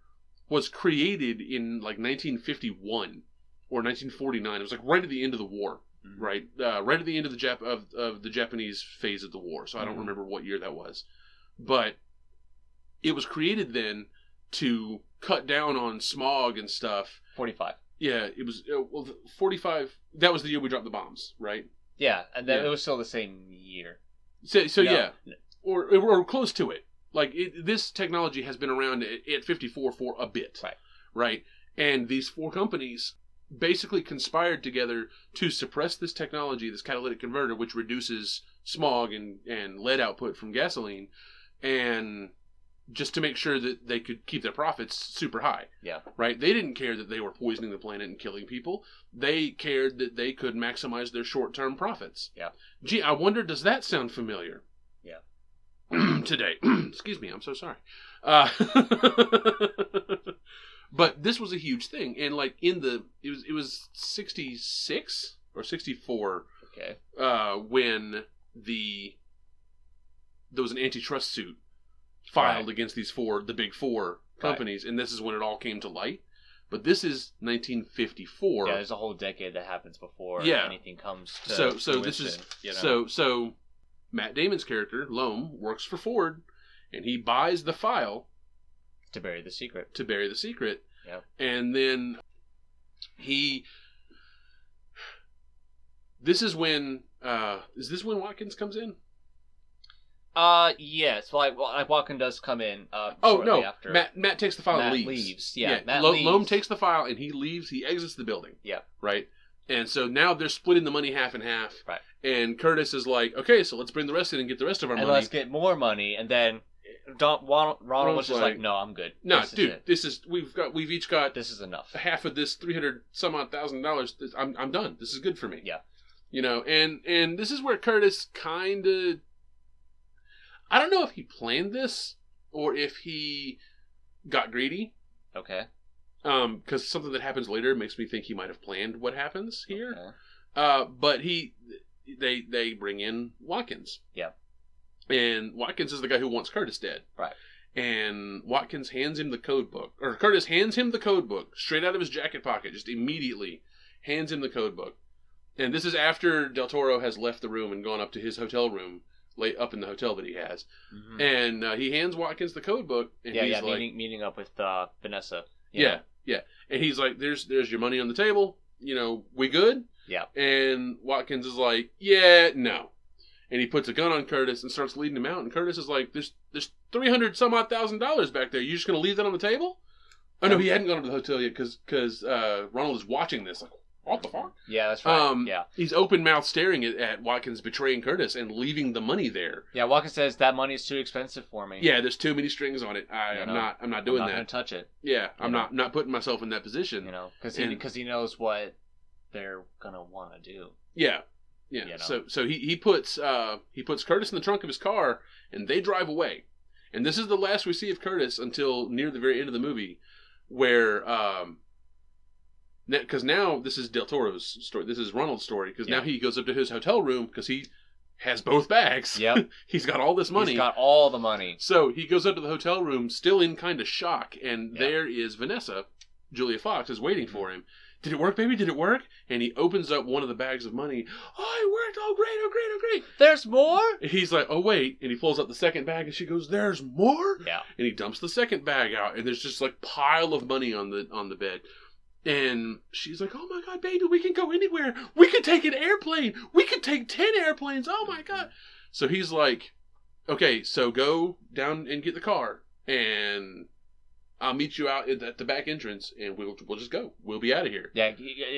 Speaker 2: was created in like 1951 or 1949. It was like right at the end of the war. Right, right at the end of the Japanese phase of the war. So I don't remember what year that was, but it was created then to cut down on smog and stuff.
Speaker 1: 45.
Speaker 2: Yeah, it was 45. That was the year we dropped the bombs, right?
Speaker 1: Yeah, and then it was still the same year.
Speaker 2: So yeah, or close to it. Like this technology has been around at 54 for a bit, right? And these four companies basically conspired together to suppress this technology, this catalytic converter, which reduces smog and lead output from gasoline, and just to make sure that they could keep their profits super high.
Speaker 1: Yeah.
Speaker 2: Right? They didn't care that they were poisoning the planet and killing people. They cared that they could maximize their short-term profits.
Speaker 1: Yeah.
Speaker 2: Gee, I wonder, does that sound familiar?
Speaker 1: Yeah.
Speaker 2: Today. Excuse me, I'm so sorry. But this was a huge thing, and like it was 66 or 64.
Speaker 1: Okay.
Speaker 2: When there was an antitrust suit filed against the Big Four companies, and this is when it all came to light. But this is 1954.
Speaker 1: Yeah, there's a whole decade that happens before anything comes to
Speaker 2: so this is so Matt Damon's character Loam works for Ford, and he buys the file.
Speaker 1: To bury the secret.
Speaker 2: Yeah. And then this is when is this when Watkins comes in?
Speaker 1: Yes. Like Watkins does come in.
Speaker 2: After. Matt takes the file and leaves.
Speaker 1: Leaves. Yeah. Matt
Speaker 2: leaves. Loam takes the file and he leaves. He exits the building.
Speaker 1: Yeah.
Speaker 2: Right. And so now they're splitting the money half and half.
Speaker 1: Right.
Speaker 2: And Curtis is like, okay, so let's bring the rest in and get the rest of our money.
Speaker 1: And let's get more money, and then. Ronald was just like, no, I'm good.
Speaker 2: No, dude, we've each got
Speaker 1: this is enough.
Speaker 2: Half of this $300 some odd $1,000. I'm done. This is good for me.
Speaker 1: Yeah,
Speaker 2: and this is where Curtis kind of, I don't know if he planned this or if he got greedy.
Speaker 1: Okay.
Speaker 2: Because something that happens later makes me think he might have planned what happens here. Okay. But they bring in Watkins.
Speaker 1: Yeah.
Speaker 2: And Watkins is the guy who wants Curtis dead.
Speaker 1: Right.
Speaker 2: And Watkins hands him the code book. Or Curtis hands him the code book straight out of his jacket pocket. Just immediately hands him the code book. And this is after Del Toro has left the room and gone up to his hotel room, up in the hotel that he has. Mm-hmm. And he hands Watkins the code book. And he's like,
Speaker 1: meeting up with Vanessa.
Speaker 2: Yeah. And he's like, there's your money on the table. We good?
Speaker 1: Yeah.
Speaker 2: And Watkins is like, yeah, no. And he puts a gun on Curtis and starts leading him out. And Curtis is like, there's $300 some odd $1,000 back there. You just going to leave that on the table? Oh, no, he hadn't gone to the hotel yet because Ronald is watching this. Like, what the fuck?
Speaker 1: Yeah, that's right.
Speaker 2: He's open-mouthed staring at Watkins betraying Curtis and leaving the money there.
Speaker 1: Yeah, Watkins says, that money is too expensive for me.
Speaker 2: Yeah, there's too many strings on it. I'm not doing that. I'm not
Speaker 1: going to touch it.
Speaker 2: Yeah, I'm not putting myself in that position.
Speaker 1: Because he knows what they're going to want to do.
Speaker 2: Yeah. Yeah, so he puts Curtis in the trunk of his car, and they drive away. And this is the last we see of Curtis until near the very end of the movie, where because now this is Del Toro's story. This is Ronald's story, because now he goes up to his hotel room because he has both bags.
Speaker 1: Yep.
Speaker 2: He's got all this money.
Speaker 1: He's got all the money.
Speaker 2: So he goes up to the hotel room, still in kind of shock, and there is Vanessa, Julia Fox, is waiting for him, did it work, baby? Did it work? And he opens up one of the bags of money. Oh, it worked. Oh, great. Oh, great. Oh, great.
Speaker 1: There's more?
Speaker 2: And he's like, oh, wait. And he pulls up the second bag and she goes, there's more?
Speaker 1: Yeah.
Speaker 2: And he dumps the second bag out and there's just like pile of money on the bed. And she's like, oh my God, baby, we can go anywhere. We could take an airplane. We could take 10 airplanes. Oh my God. So he's like, okay, so go down and get the car and I'll meet you out at the back entrance and we'll just go. We'll be out of here.
Speaker 1: Yeah,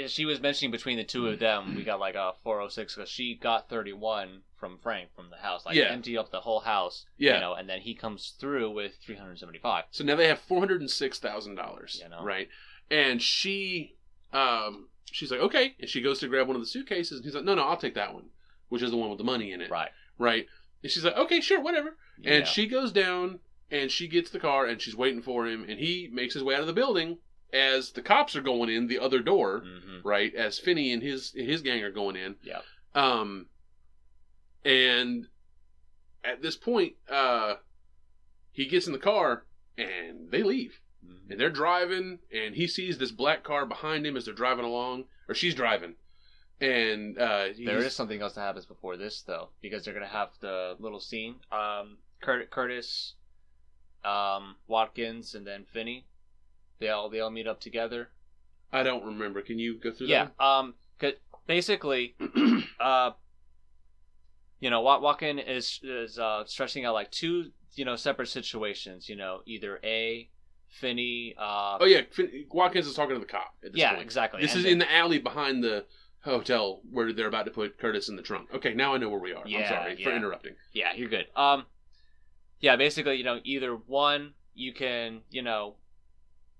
Speaker 1: she was mentioning between the two of them, we got like a 406 because she got 31 from Frank from the house. Like, empty up the whole house. Yeah. You know, and then he comes through with 375.
Speaker 2: So now they have $406,000. You know? Right. And she's like, okay. And she goes to grab one of the suitcases. And he's like, no, I'll take that one, which is the one with the money in it.
Speaker 1: Right.
Speaker 2: Right. And she's like, okay, sure, whatever. Yeah. And she goes down and she gets the car and she's waiting for him. And he makes his way out of the building as the cops are going in the other door. Mm-hmm. Right. As Finney and his gang are going in.
Speaker 1: Yeah.
Speaker 2: And at this point, he gets in the car and they leave. And they're driving, and he sees this black car behind him as they're driving along, or she's driving. And
Speaker 1: there is something else that happens before this, though, because they're gonna have the little scene. Curtis, Watkins, and then Finney. They all meet up together.
Speaker 2: I don't remember. Can you go through
Speaker 1: that? Yeah. Cause basically, you know, Watkins is stressing out like two, you know, separate situations. You know, either Finney.
Speaker 2: Watkins is talking to the cop at this point.
Speaker 1: Exactly.
Speaker 2: This is in the alley behind the hotel where they're about to put Curtis in the trunk. Okay, now I know where we are. I'm sorry for interrupting.
Speaker 1: Yeah, you're good. Basically, you know, either one, you can, you know,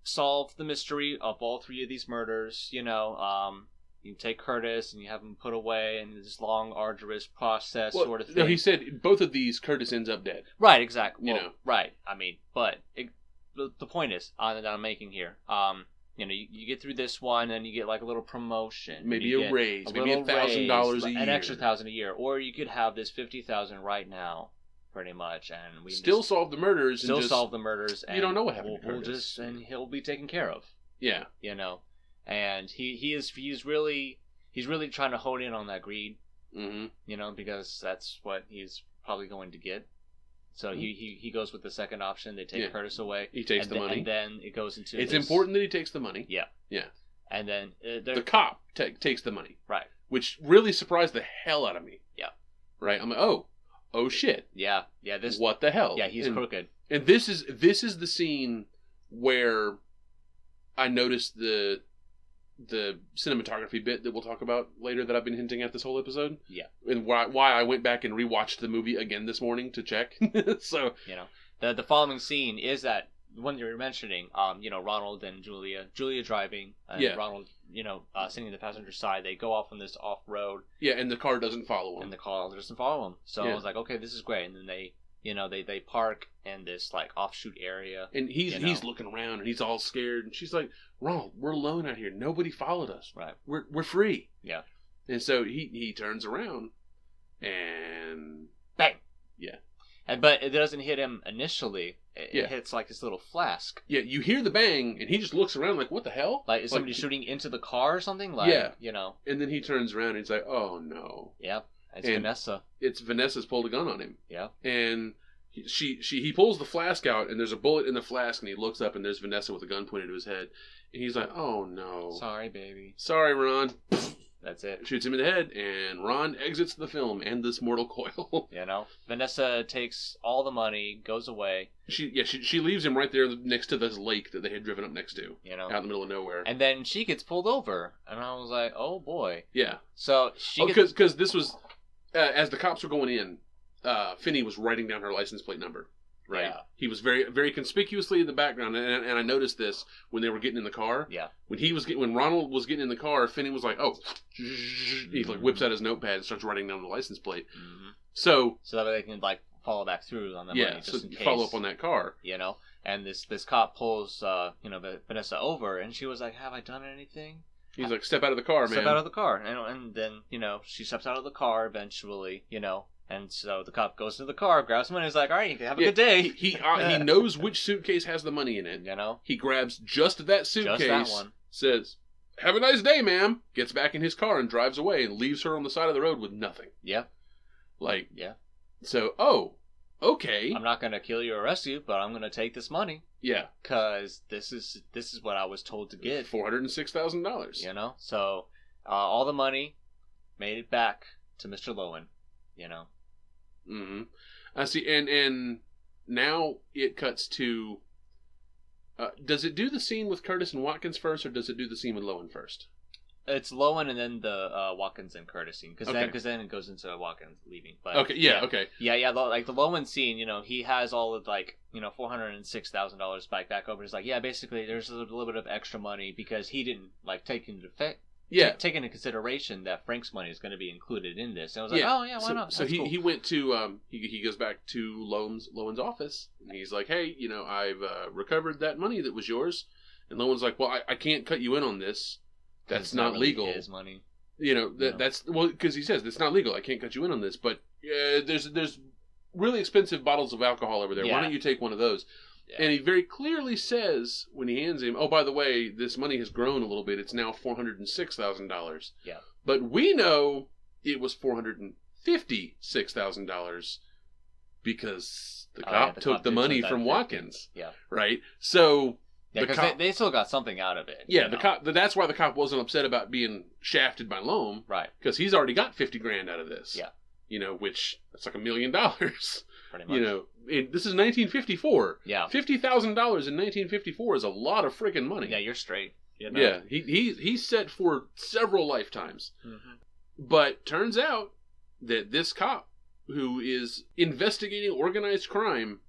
Speaker 1: solve the mystery of all three of these murders. You know, you take Curtis and you have him put away in this long, arduous process sort of thing.
Speaker 2: No, he said both of these Curtis ends up dead.
Speaker 1: Right, exactly. Well, right. I mean, but the point is that I'm making here. You know, you get through this one, and you get like a little promotion,
Speaker 2: maybe a raise, maybe $1,000 a year,
Speaker 1: an extra $1,000 a year, or you could have this $50,000 right now, pretty much, and we
Speaker 2: still solve the murders.
Speaker 1: Solve the murders. And
Speaker 2: you don't know what happened.
Speaker 1: And he'll be taken care of.
Speaker 2: Yeah,
Speaker 1: you know, and he's really trying to hone in on that greed. Mm-hmm. You know, because that's what he's probably going to get. So he goes with the second option. They take Curtis away.
Speaker 2: He takes the money.
Speaker 1: And then it goes into
Speaker 2: It's important that he takes the money.
Speaker 1: Yeah.
Speaker 2: Yeah.
Speaker 1: And then
Speaker 2: the cop takes the money.
Speaker 1: Right.
Speaker 2: Which really surprised the hell out of me.
Speaker 1: Yeah.
Speaker 2: Right? I'm like, oh shit.
Speaker 1: Yeah.
Speaker 2: What the hell?
Speaker 1: Yeah, he's crooked.
Speaker 2: And this is the scene where I noticed the cinematography bit that we'll talk about later that I've been hinting at this whole episode.
Speaker 1: Yeah.
Speaker 2: And why I went back and rewatched the movie again this morning to check. So,
Speaker 1: you know, the following scene is that one you were mentioning, you know, Ronald and Julia driving, and Ronald, you know, sitting in the passenger side. They go off on this off road.
Speaker 2: Yeah, and the car doesn't follow them.
Speaker 1: And the car doesn't follow them. So I was like, okay, this is great. And then they park in this like offshoot area.
Speaker 2: And he's looking around and he's all scared. And she's like, Ronald, we're alone out here. Nobody followed us.
Speaker 1: Right.
Speaker 2: We're free.
Speaker 1: Yeah.
Speaker 2: And so he turns around and
Speaker 1: bang.
Speaker 2: Yeah.
Speaker 1: But it doesn't hit him initially. It hits like this little flask.
Speaker 2: Yeah, you hear the bang, and he just looks around like, what the hell?
Speaker 1: Like, is somebody shooting into the car or something? Like, you know.
Speaker 2: And then he turns around and he's like, oh no.
Speaker 1: Yeah, it's Vanessa.
Speaker 2: It's Vanessa's pulled a gun on him.
Speaker 1: Yeah.
Speaker 2: And he pulls the flask out, and there's a bullet in the flask, and he looks up, and there's Vanessa with a gun pointed to his head. And he's like, oh no.
Speaker 1: Sorry, baby.
Speaker 2: Sorry, Ron.
Speaker 1: That's it.
Speaker 2: Shoots him in the head, and Ron exits the film and this mortal coil.
Speaker 1: You know, Vanessa takes all the money, goes away.
Speaker 2: She leaves him right there next to this lake that they had driven up next to.
Speaker 1: You know,
Speaker 2: out in the middle of nowhere.
Speaker 1: And then she gets pulled over, and I was like, oh boy.
Speaker 2: Yeah.
Speaker 1: So
Speaker 2: because this was as the cops were going in, Finney was writing down her license plate number. Right. Yeah. He was very, very conspicuously in the background, and I noticed this when they were getting in the car.
Speaker 1: Yeah.
Speaker 2: When Ronald was getting in the car, Finney was like, "Oh," he like whips out his notepad and starts writing down the license plate. Mm-hmm. So
Speaker 1: that way they can like follow back through on the money, just in case.
Speaker 2: Follow up on that car.
Speaker 1: You know, and this cop pulls Vanessa over, and she was like, "Have I done anything?"
Speaker 2: He's like, "Step out of the car, man."
Speaker 1: Step out of the car, and then she steps out of the car eventually. And so the cop goes to the car, grabs money, and is like, all right, have a good day.
Speaker 2: He knows which suitcase has the money in it.
Speaker 1: You know?
Speaker 2: He grabs just that suitcase.
Speaker 1: Just that one.
Speaker 2: Says, have a nice day, ma'am. Gets back in his car and drives away and leaves her on the side of the road with nothing.
Speaker 1: Yeah.
Speaker 2: Like,
Speaker 1: yeah.
Speaker 2: So, okay.
Speaker 1: I'm not going to kill you or arrest you, but I'm going to take this money.
Speaker 2: Yeah.
Speaker 1: Because this is what I was told to get.
Speaker 2: $406,000.
Speaker 1: You know? So, all the money made it back to Mr. Lowen, you know?
Speaker 2: Mm-hmm. I see, and now it cuts to... does it do the scene with Curtis and Watkins first, or does it do the scene with Lowen first?
Speaker 1: It's Lowen and then the Watkins and Curtis scene, because then it goes into Watkins leaving. But
Speaker 2: okay, yeah, okay.
Speaker 1: Yeah, like the Lowen scene, you know, he has all of like, you know, $406,000 back over. He's like, yeah, basically there's a little bit of extra money because he didn't like take into consideration that Frank's money is going to be included in this. And I was like, oh yeah, why not?
Speaker 2: So he went to he goes back to Lowen's office, and he's like, hey, you know, I've recovered that money that was yours, and Lowen's like, well, I can't cut you in on this. That's not really legal.
Speaker 1: His money.
Speaker 2: You know, that's well, because he says it's not legal. I can't cut you in on this, but there's really expensive bottles of alcohol over there. Yeah. Why don't you take one of those? Yeah. And he very clearly says when he hands him, oh, by the way, this money has grown a little bit. It's now $406,000.
Speaker 1: Yeah.
Speaker 2: But we know it was $456,000 because the cop took the money from Watkins.
Speaker 1: Yeah.
Speaker 2: Right? So...
Speaker 1: Yeah, because they still got something out of it.
Speaker 2: Yeah, the cop. That's why the cop wasn't upset about being shafted by Loam.
Speaker 1: Right.
Speaker 2: Because he's already got $50,000 out of this.
Speaker 1: Yeah.
Speaker 2: You know, which that's like $1 million.
Speaker 1: Pretty much.
Speaker 2: You know, this is 1954.
Speaker 1: Yeah.
Speaker 2: $50,000 in 1954 is a lot of freaking money.
Speaker 1: Yeah, you're straight. You know?
Speaker 2: Yeah, he's set for several lifetimes.
Speaker 1: Mm-hmm. But
Speaker 2: turns out that this cop who is investigating organized crime.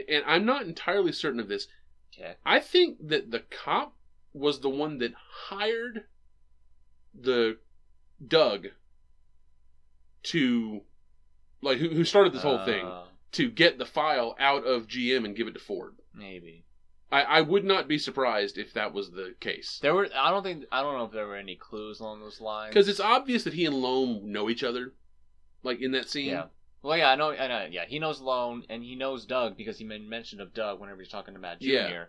Speaker 2: And I'm not entirely certain of this.
Speaker 1: Okay.
Speaker 2: I think that the cop was the one that hired the Doug to, like, who started this whole thing to get the file out of GM and give it to Ford.
Speaker 1: Maybe.
Speaker 2: I would not be surprised if that was the case.
Speaker 1: I don't know if there were any clues along those lines.
Speaker 2: Because it's obvious that he and Loam know each other, like in that scene.
Speaker 1: Yeah. Well, yeah, I know. Yeah, he knows Lone, and he knows Doug because he made mention of Doug whenever he's talking to Matt Jr.
Speaker 2: Yeah.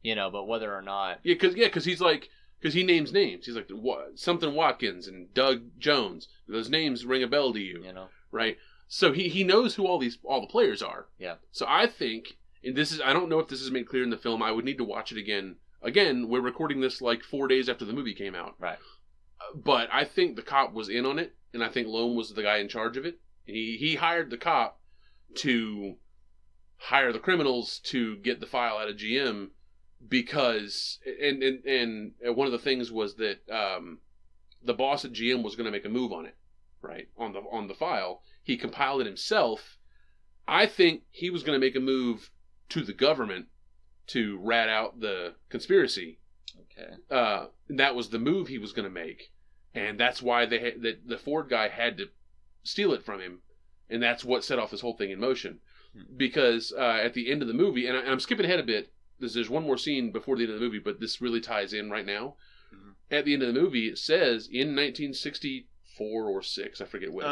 Speaker 1: You know, but whether or not...
Speaker 2: Yeah, because he's like... Because he names names. He's like, something Watkins and Doug Jones. Those names ring a bell to you.
Speaker 1: You know?
Speaker 2: Right? So he knows who all the players are.
Speaker 1: Yeah.
Speaker 2: So I think, and this is... I don't know if this is made clear in the film. I would need to watch it again. Again, we're recording this like 4 days after the movie came out.
Speaker 1: Right.
Speaker 2: But I think the cop was in on it, and I think Lone was the guy in charge of it. He hired the cop to hire the criminals to get the file out of GM because and one of the things was that the boss at GM was going to make a move on it, right, on the file. He compiled it himself. I think he was going to make a move to the government to rat out the conspiracy.
Speaker 1: Okay.
Speaker 2: That was the move he was going to make, and that's why the Ford guy had to steal it from him. And that's what set off this whole thing in motion. Because at the end of the movie, and I'm skipping ahead a bit, there's one more scene before the end of the movie, but this really ties in right now. Mm-hmm. At the end of the movie, it says, in 1964 or 6, I forget which.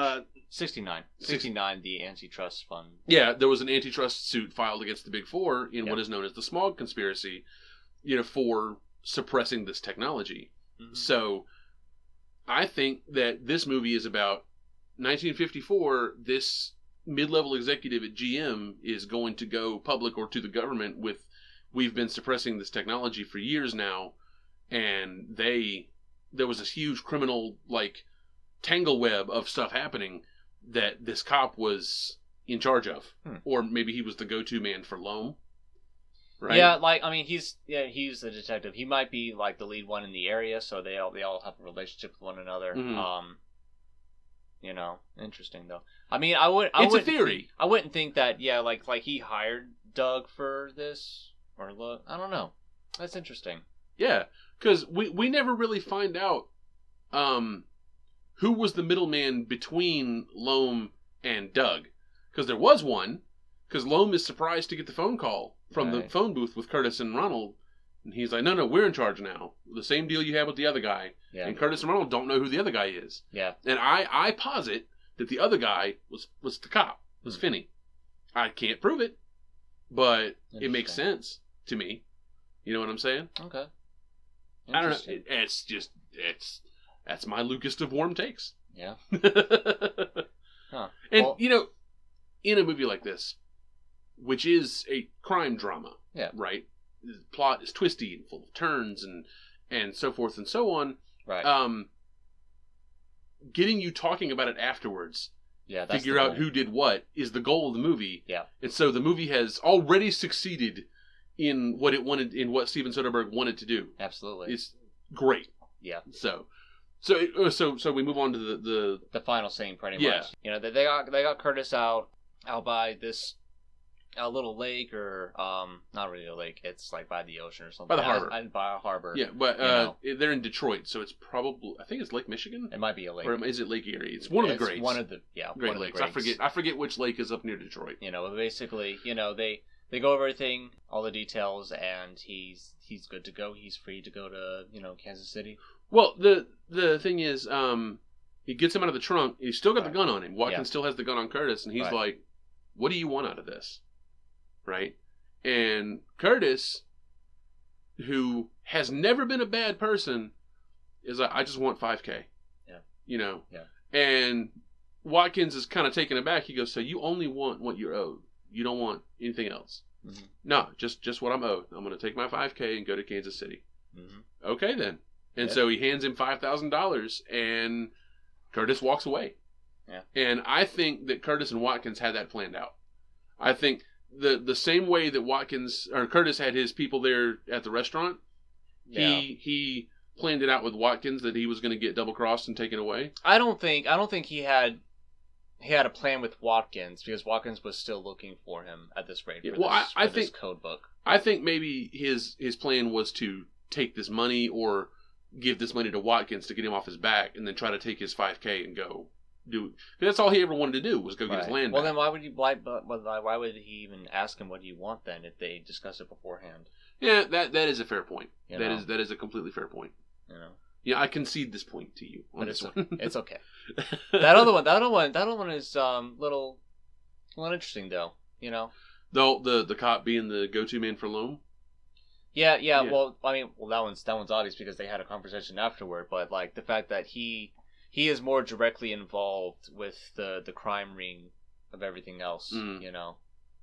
Speaker 1: 69. 69, the antitrust fund.
Speaker 2: Yeah, there was an antitrust suit filed against the Big Four in what is known as the Smog Conspiracy, you know, for suppressing this technology. Mm-hmm. So, I think that this movie is about 1954, this mid-level executive at GM is going to go public or to the government with, we've been suppressing this technology for years now, and there was this huge criminal, like, tangle web of stuff happening that this cop was in charge of. Or maybe he was the go-to man for Loam. Right?
Speaker 1: Yeah, like, I mean, he's the detective. He might be, like, the lead one in the area, so they all have a relationship with one another. Mm-hmm. You know, interesting though. I mean, it's a theory. I wouldn't think that. Yeah, like he hired Doug for this, or look, I don't know. That's interesting.
Speaker 2: Yeah, because we never really find out who was the middleman between Loam and Doug, because there was one. Because Loam is surprised to get the phone call from the phone booth with Curtis and Ronald. And he's like, no, we're in charge now. The same deal you had with the other guy. Yeah. And Curtis and Ronald don't know who the other guy is.
Speaker 1: Yeah.
Speaker 2: And I posit that the other guy was the cop, was Finney. I can't prove it, but it makes sense to me. You know what I'm saying?
Speaker 1: Okay.
Speaker 2: I don't know. That's my Lucas of warm takes.
Speaker 1: Yeah.
Speaker 2: Huh. And, in a movie like this, which is a crime drama, right? The plot is twisty and full of turns and so forth and so on.
Speaker 1: Right.
Speaker 2: Getting you talking about it afterwards, figure out who did what, is the goal of the movie.
Speaker 1: Yeah.
Speaker 2: And so the movie has already succeeded in what it wanted, in what Steven Soderbergh wanted to do.
Speaker 1: Absolutely.
Speaker 2: It's great.
Speaker 1: Yeah.
Speaker 2: So we move on to
Speaker 1: the final scene, pretty much. They got Curtis out by this little lake, or not really a lake. It's like by the ocean or something.
Speaker 2: By the harbor.
Speaker 1: By a harbor.
Speaker 2: Yeah, but they're in Detroit, so it's probably, I think it's Lake Michigan.
Speaker 1: It might be a lake,
Speaker 2: or is it Lake Erie? It's one of the greats.
Speaker 1: One of the
Speaker 2: Great Lakes. I forget which lake is up near Detroit.
Speaker 1: Basically, they go over everything, all the details, and he's good to go. He's free to go to Kansas City.
Speaker 2: Well, the thing is, he gets him out of the trunk. He's still got the gun on him. Watkins still has the gun on Curtis, and he's like, "What do you want out of this?" Right? And Curtis, who has never been a bad person, is like, "I just want $5,000." Yeah.
Speaker 1: Yeah.
Speaker 2: And Watkins is kind of taken aback. He goes, "So you only want what you're owed? You don't want anything else?" Mm-hmm. "No, just what I'm owed. I'm going to take my $5,000 and go to Kansas City." Mm-hmm. "Okay, then." And so he hands him $5,000, and Curtis walks away. Yeah. And I think that Curtis and Watkins had that planned out. I think the same way that Curtis had his people there at the restaurant, he planned it out with Watkins that he was going to get double crossed and taken away.
Speaker 1: I don't think he had a plan with Watkins, because Watkins was still looking for him at this rate. I think this code book. I
Speaker 2: think maybe his plan was to take this money or give this money to Watkins to get him off his back, and then try to take his $5,000 and go do it. That's all he ever wanted to do, was go get his land back.
Speaker 1: Well, then why would he even ask him what do you want then, if they discussed it beforehand?
Speaker 2: Yeah, that is a fair point. That is a completely fair point. Yeah, I concede this point to you on this one.
Speaker 1: It's okay. That other one is little interesting though.
Speaker 2: Though the cop being the go-to man for Loam.
Speaker 1: Yeah. Well, I mean, that one's obvious because they had a conversation afterward. But like the fact that he is more directly involved with the crime ring of everything else.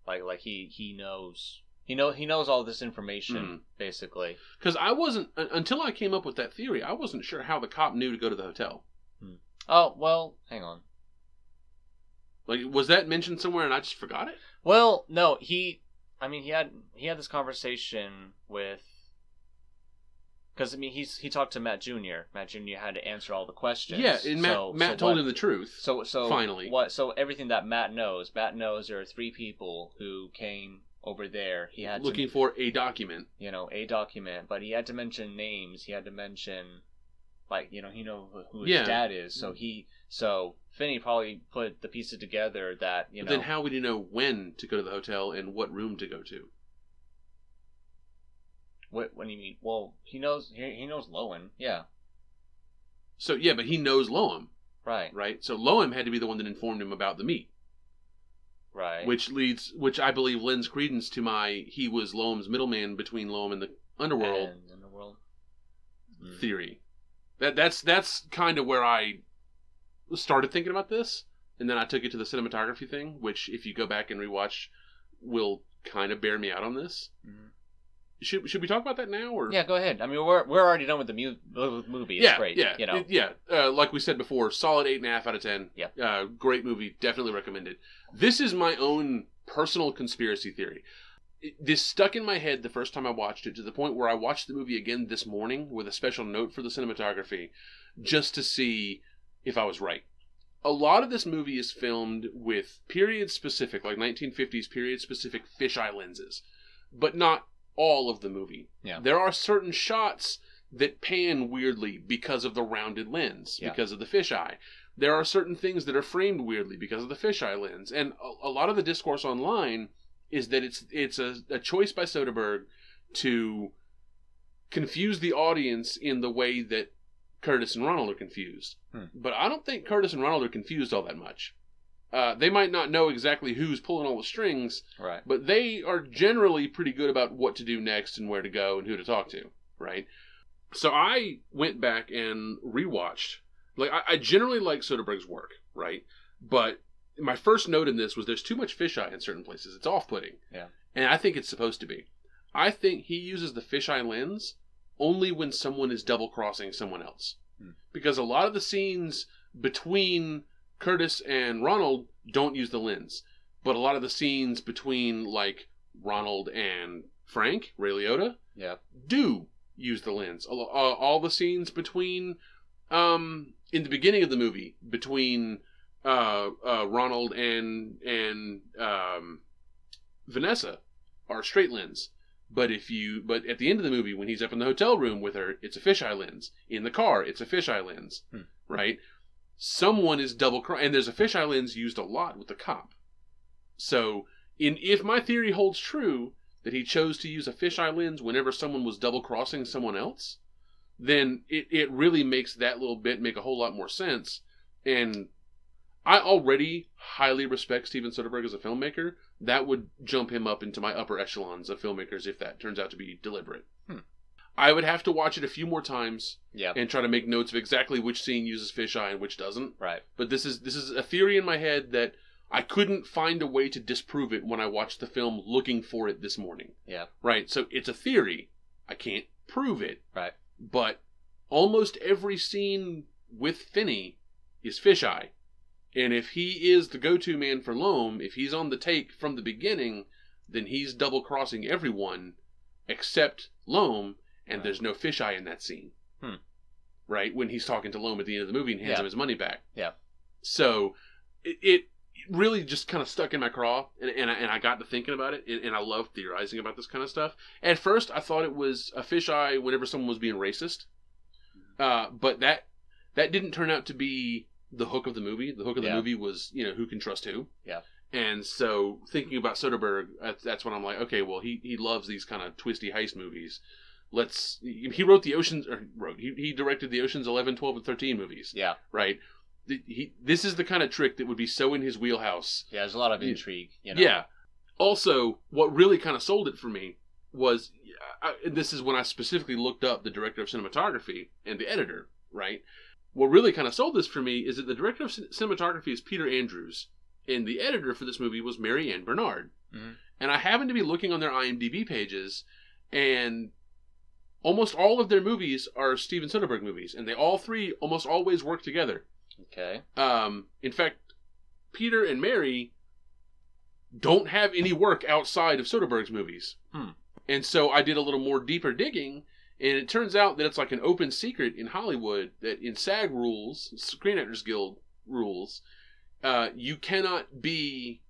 Speaker 1: Like he knows all this information basically.
Speaker 2: Because I wasn't, until I came up with that theory, I wasn't sure how the cop knew to go to the hotel.
Speaker 1: Oh well, hang on.
Speaker 2: Like, was that mentioned somewhere and I just forgot it?
Speaker 1: Well, no, he had this conversation with, because he talked to Matt Jr. Matt Jr. had to answer all the questions.
Speaker 2: Yeah, and Matt told him the truth.
Speaker 1: So
Speaker 2: finally,
Speaker 1: So everything that Matt knows there are 3 people who came over there. He had
Speaker 2: looking for a document.
Speaker 1: A document, but he had to mention names. He had to mention, like, he know who his dad is. So Finney probably put the pieces together that,
Speaker 2: But then how would he know when to go to the hotel and what room to go to?
Speaker 1: What do you mean? Well, he knows Lowen, yeah.
Speaker 2: So, yeah, but he knows Loam.
Speaker 1: Right.
Speaker 2: So Loam had to be the one that informed him about the meat.
Speaker 1: Right.
Speaker 2: Which I believe lends credence to he was Loam's middleman between Loam and the underworld. Theory. That's kind of where I started thinking about this, and then I took it to the cinematography thing, which if you go back and rewatch will kind of bear me out on this. Mm-hmm. Should we talk about that now, or?
Speaker 1: Yeah, go ahead. I mean, we're already done with the movie. It's great.
Speaker 2: Yeah. Like we said before, solid 8.5 out of 10.
Speaker 1: Yeah.
Speaker 2: Great movie. Definitely recommended. This is my own personal conspiracy theory. This stuck in my head the first time I watched it, to the point where I watched the movie again this morning with a special note for the cinematography, just to see if I was right. A lot of this movie is filmed with period-specific, like 1950s period-specific fisheye lenses, but not all of the movie.
Speaker 1: Yeah.
Speaker 2: There are certain shots that pan weirdly because of the rounded lens, because of the fisheye. There are certain things that are framed weirdly because of the fisheye lens. And a lot of the discourse online is that it's a choice by Soderbergh to confuse the audience in the way that Curtis and Ronald are confused. But I don't think Curtis and Ronald are confused all that much. They might not know exactly who's pulling all the strings,
Speaker 1: right?
Speaker 2: But they are generally pretty good about what to do next and where to go and who to talk to, right? So I went back and rewatched. Like, I generally like Soderbergh's work, right? But my first note in this was there's too much fisheye in certain places. It's off-putting.
Speaker 1: Yeah.
Speaker 2: And I think it's supposed to be. I think he uses the fisheye lens only when someone is double-crossing someone else. Because a lot of the scenes between Curtis and Ronald don't use the lens. But a lot of the scenes between, like, Ronald and Frank, Ray Liotta, do use the lens. All the scenes between, in the beginning of the movie, between Ronald and Vanessa are straight lens. But at the end of the movie, when he's up in the hotel room with her, it's a fisheye lens. In the car, it's a fisheye lens, right? Someone is and there's a fisheye lens used a lot with the cop. So, if my theory holds true that he chose to use a fisheye lens whenever someone was double-crossing someone else, then it really makes that little bit make a whole lot more sense. And I already highly respect Steven Soderbergh as a filmmaker. That would jump him up into my upper echelons of filmmakers if that turns out to be deliberate. I would have to watch it a few more times and try to make notes of exactly which scene uses fisheye and which doesn't.
Speaker 1: Right.
Speaker 2: But this is a theory in my head that I couldn't find a way to disprove it when I watched the film looking for it this morning.
Speaker 1: Yeah.
Speaker 2: Right. So it's a theory. I can't prove it.
Speaker 1: Right.
Speaker 2: But almost every scene with Finney is fisheye. And if he is the go-to man for Loam, if he's on the take from the beginning, then he's double-crossing everyone except Loam, and there's no fisheye in that scene. Right? When he's talking to Loam at the end of the movie and hands him his money back.
Speaker 1: Yeah.
Speaker 2: So it really just kind of stuck in my craw, and I got to thinking about it, and I love theorizing about this kind of stuff. At first, I thought it was a fisheye whenever someone was being racist, but that didn't turn out to be the hook of the movie. The hook of the movie was, who can trust who. Yeah. And so thinking about Soderbergh, that's when I'm like, okay, well, he loves these kind of twisty heist movies. He wrote the Oceans, he directed the Oceans 11, 12, and 13 movies. Yeah. Right? This is the kind of trick that would be so in his wheelhouse.
Speaker 1: Yeah, there's a lot of intrigue.
Speaker 2: Yeah. Also, what really kind of sold it for me was, this is when I specifically looked up the director of cinematography and the editor, right? What really kind of sold this for me is that the director of cinematography is Peter Andrews, and the editor for this movie was Mary Ann Bernard. And I happened to be looking on their IMDb pages, and almost all of their movies are Steven Soderbergh movies, and they all three almost always work together.
Speaker 1: Okay.
Speaker 2: In fact, Peter and Mary don't have any work outside of Soderbergh's movies. And so I did a little more deeper digging, and it turns out that it's like an open secret in Hollywood that in SAG rules, Screen Actors Guild rules, you cannot be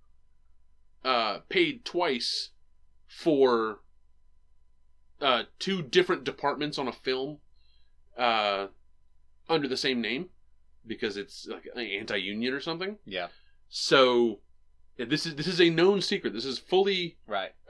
Speaker 2: paid twice for two different departments on a film under the same name, because it's like anti-union or something. Yeah. So this is a known secret. This is fully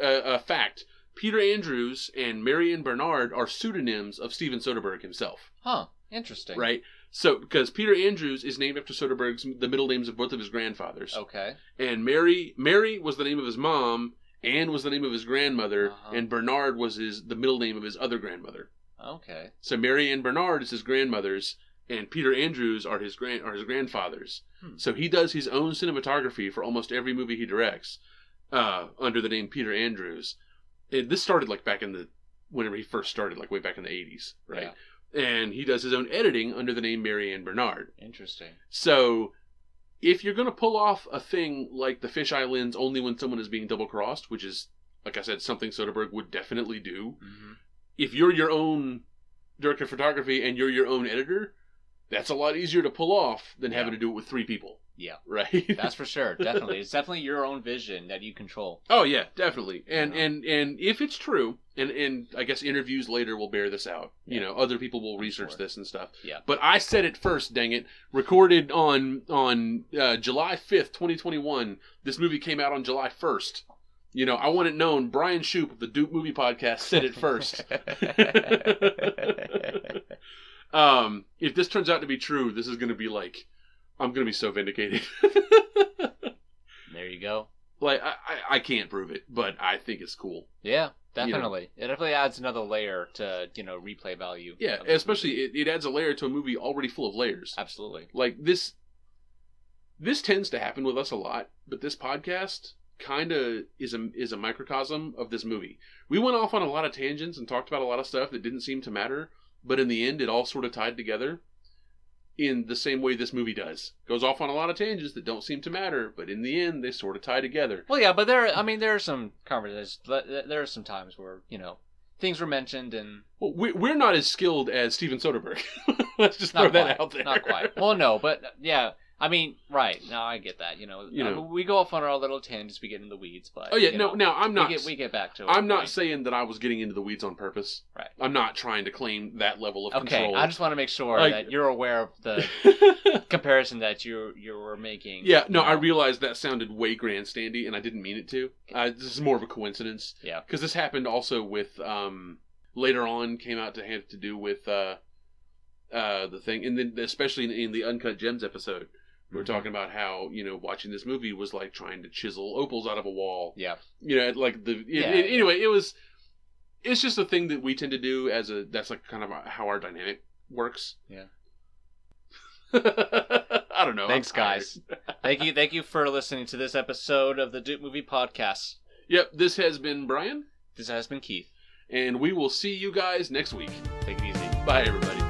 Speaker 2: a fact. Peter Andrews and Marion Bernard are pseudonyms of Steven Soderbergh himself.
Speaker 1: Huh. Interesting.
Speaker 2: Right? So, because Peter Andrews is named after Soderbergh's, the middle names of both of his grandfathers.
Speaker 1: Okay.
Speaker 2: And Mary was the name of his mom, Anne was the name of his grandmother, and Bernard was the middle name of his other grandmother.
Speaker 1: Okay. So
Speaker 2: Mary Ann Bernard is his grandmother's, and Peter Andrews are his grandfathers. So he does his own cinematography for almost every movie he directs under the name Peter Andrews. This started like whenever he first started, like way back in the 80s, right? Yeah. And he does his own editing under the name Mary Ann Bernard.
Speaker 1: Interesting.
Speaker 2: So if you're going to pull off a thing like the fisheye lens only when someone is being double-crossed, which is, like I said, something Soderbergh would definitely do, if you're your own director of photography and you're your own editor, that's a lot easier to pull off than having to do it with three people.
Speaker 1: Yeah.
Speaker 2: Right?
Speaker 1: That's for sure. Definitely. It's definitely your own vision that you control.
Speaker 2: Oh, yeah, definitely. And if it's true, and I guess interviews later will bear this out. Yeah. Other people will research this and stuff. Yeah. But I said it first, dang it. Recorded on July 5th, 2021. This movie came out on July 1st. I want it known. Brian Shoop of the Doop Movie Podcast said it first. If this turns out to be true, this is going to be like, I'm going to be so vindicated.
Speaker 1: There you go.
Speaker 2: Like, I can't prove it, but I think it's cool.
Speaker 1: Yeah. Definitely. It definitely adds another layer to, replay value.
Speaker 2: Yeah, especially it adds a layer to a movie already full of layers.
Speaker 1: Absolutely.
Speaker 2: Like, this tends to happen with us a lot, but this podcast kind of is a microcosm of this movie. We went off on a lot of tangents and talked about a lot of stuff that didn't seem to matter, but in the end, it all sort of tied together in the same way this movie does. Goes off on a lot of tangents that don't seem to matter, but in the end, they sort of tie together.
Speaker 1: Well, yeah, but there are some conversations. There are some times where, things were mentioned and...
Speaker 2: Well, we're not as skilled as Steven Soderbergh. Let's just throw that out there.
Speaker 1: Not quite. Well, no, but yeah... right. No, I get that. We go off on our little tangents, we get in the weeds, but...
Speaker 2: Oh, yeah, now, I'm not...
Speaker 1: We get back to it.
Speaker 2: I'm not saying that I was getting into the weeds on purpose.
Speaker 1: Right.
Speaker 2: I'm not trying to claim that level of control.
Speaker 1: Okay, I just want to make sure that you're aware of the comparison that you were making.
Speaker 2: Yeah, no, I realized that sounded way grandstandy, and I didn't mean it to. This is more of a coincidence.
Speaker 1: Yeah.
Speaker 2: Because this happened also with... later on, came out to have to do with the thing, and then especially in the Uncut Gems episode. We were talking about how, watching this movie was like trying to chisel opals out of a wall.
Speaker 1: Yeah.
Speaker 2: Anyway, it's just a thing that we tend to do that's like kind of how our dynamic works.
Speaker 1: Yeah.
Speaker 2: I don't know.
Speaker 1: Thanks, guys. Thank you for listening to this episode of the Doop Movie Podcast.
Speaker 2: Yep, this has been Brian.
Speaker 1: This has been Keith.
Speaker 2: And we will see you guys next week.
Speaker 1: Take it easy.
Speaker 2: Bye, everybody.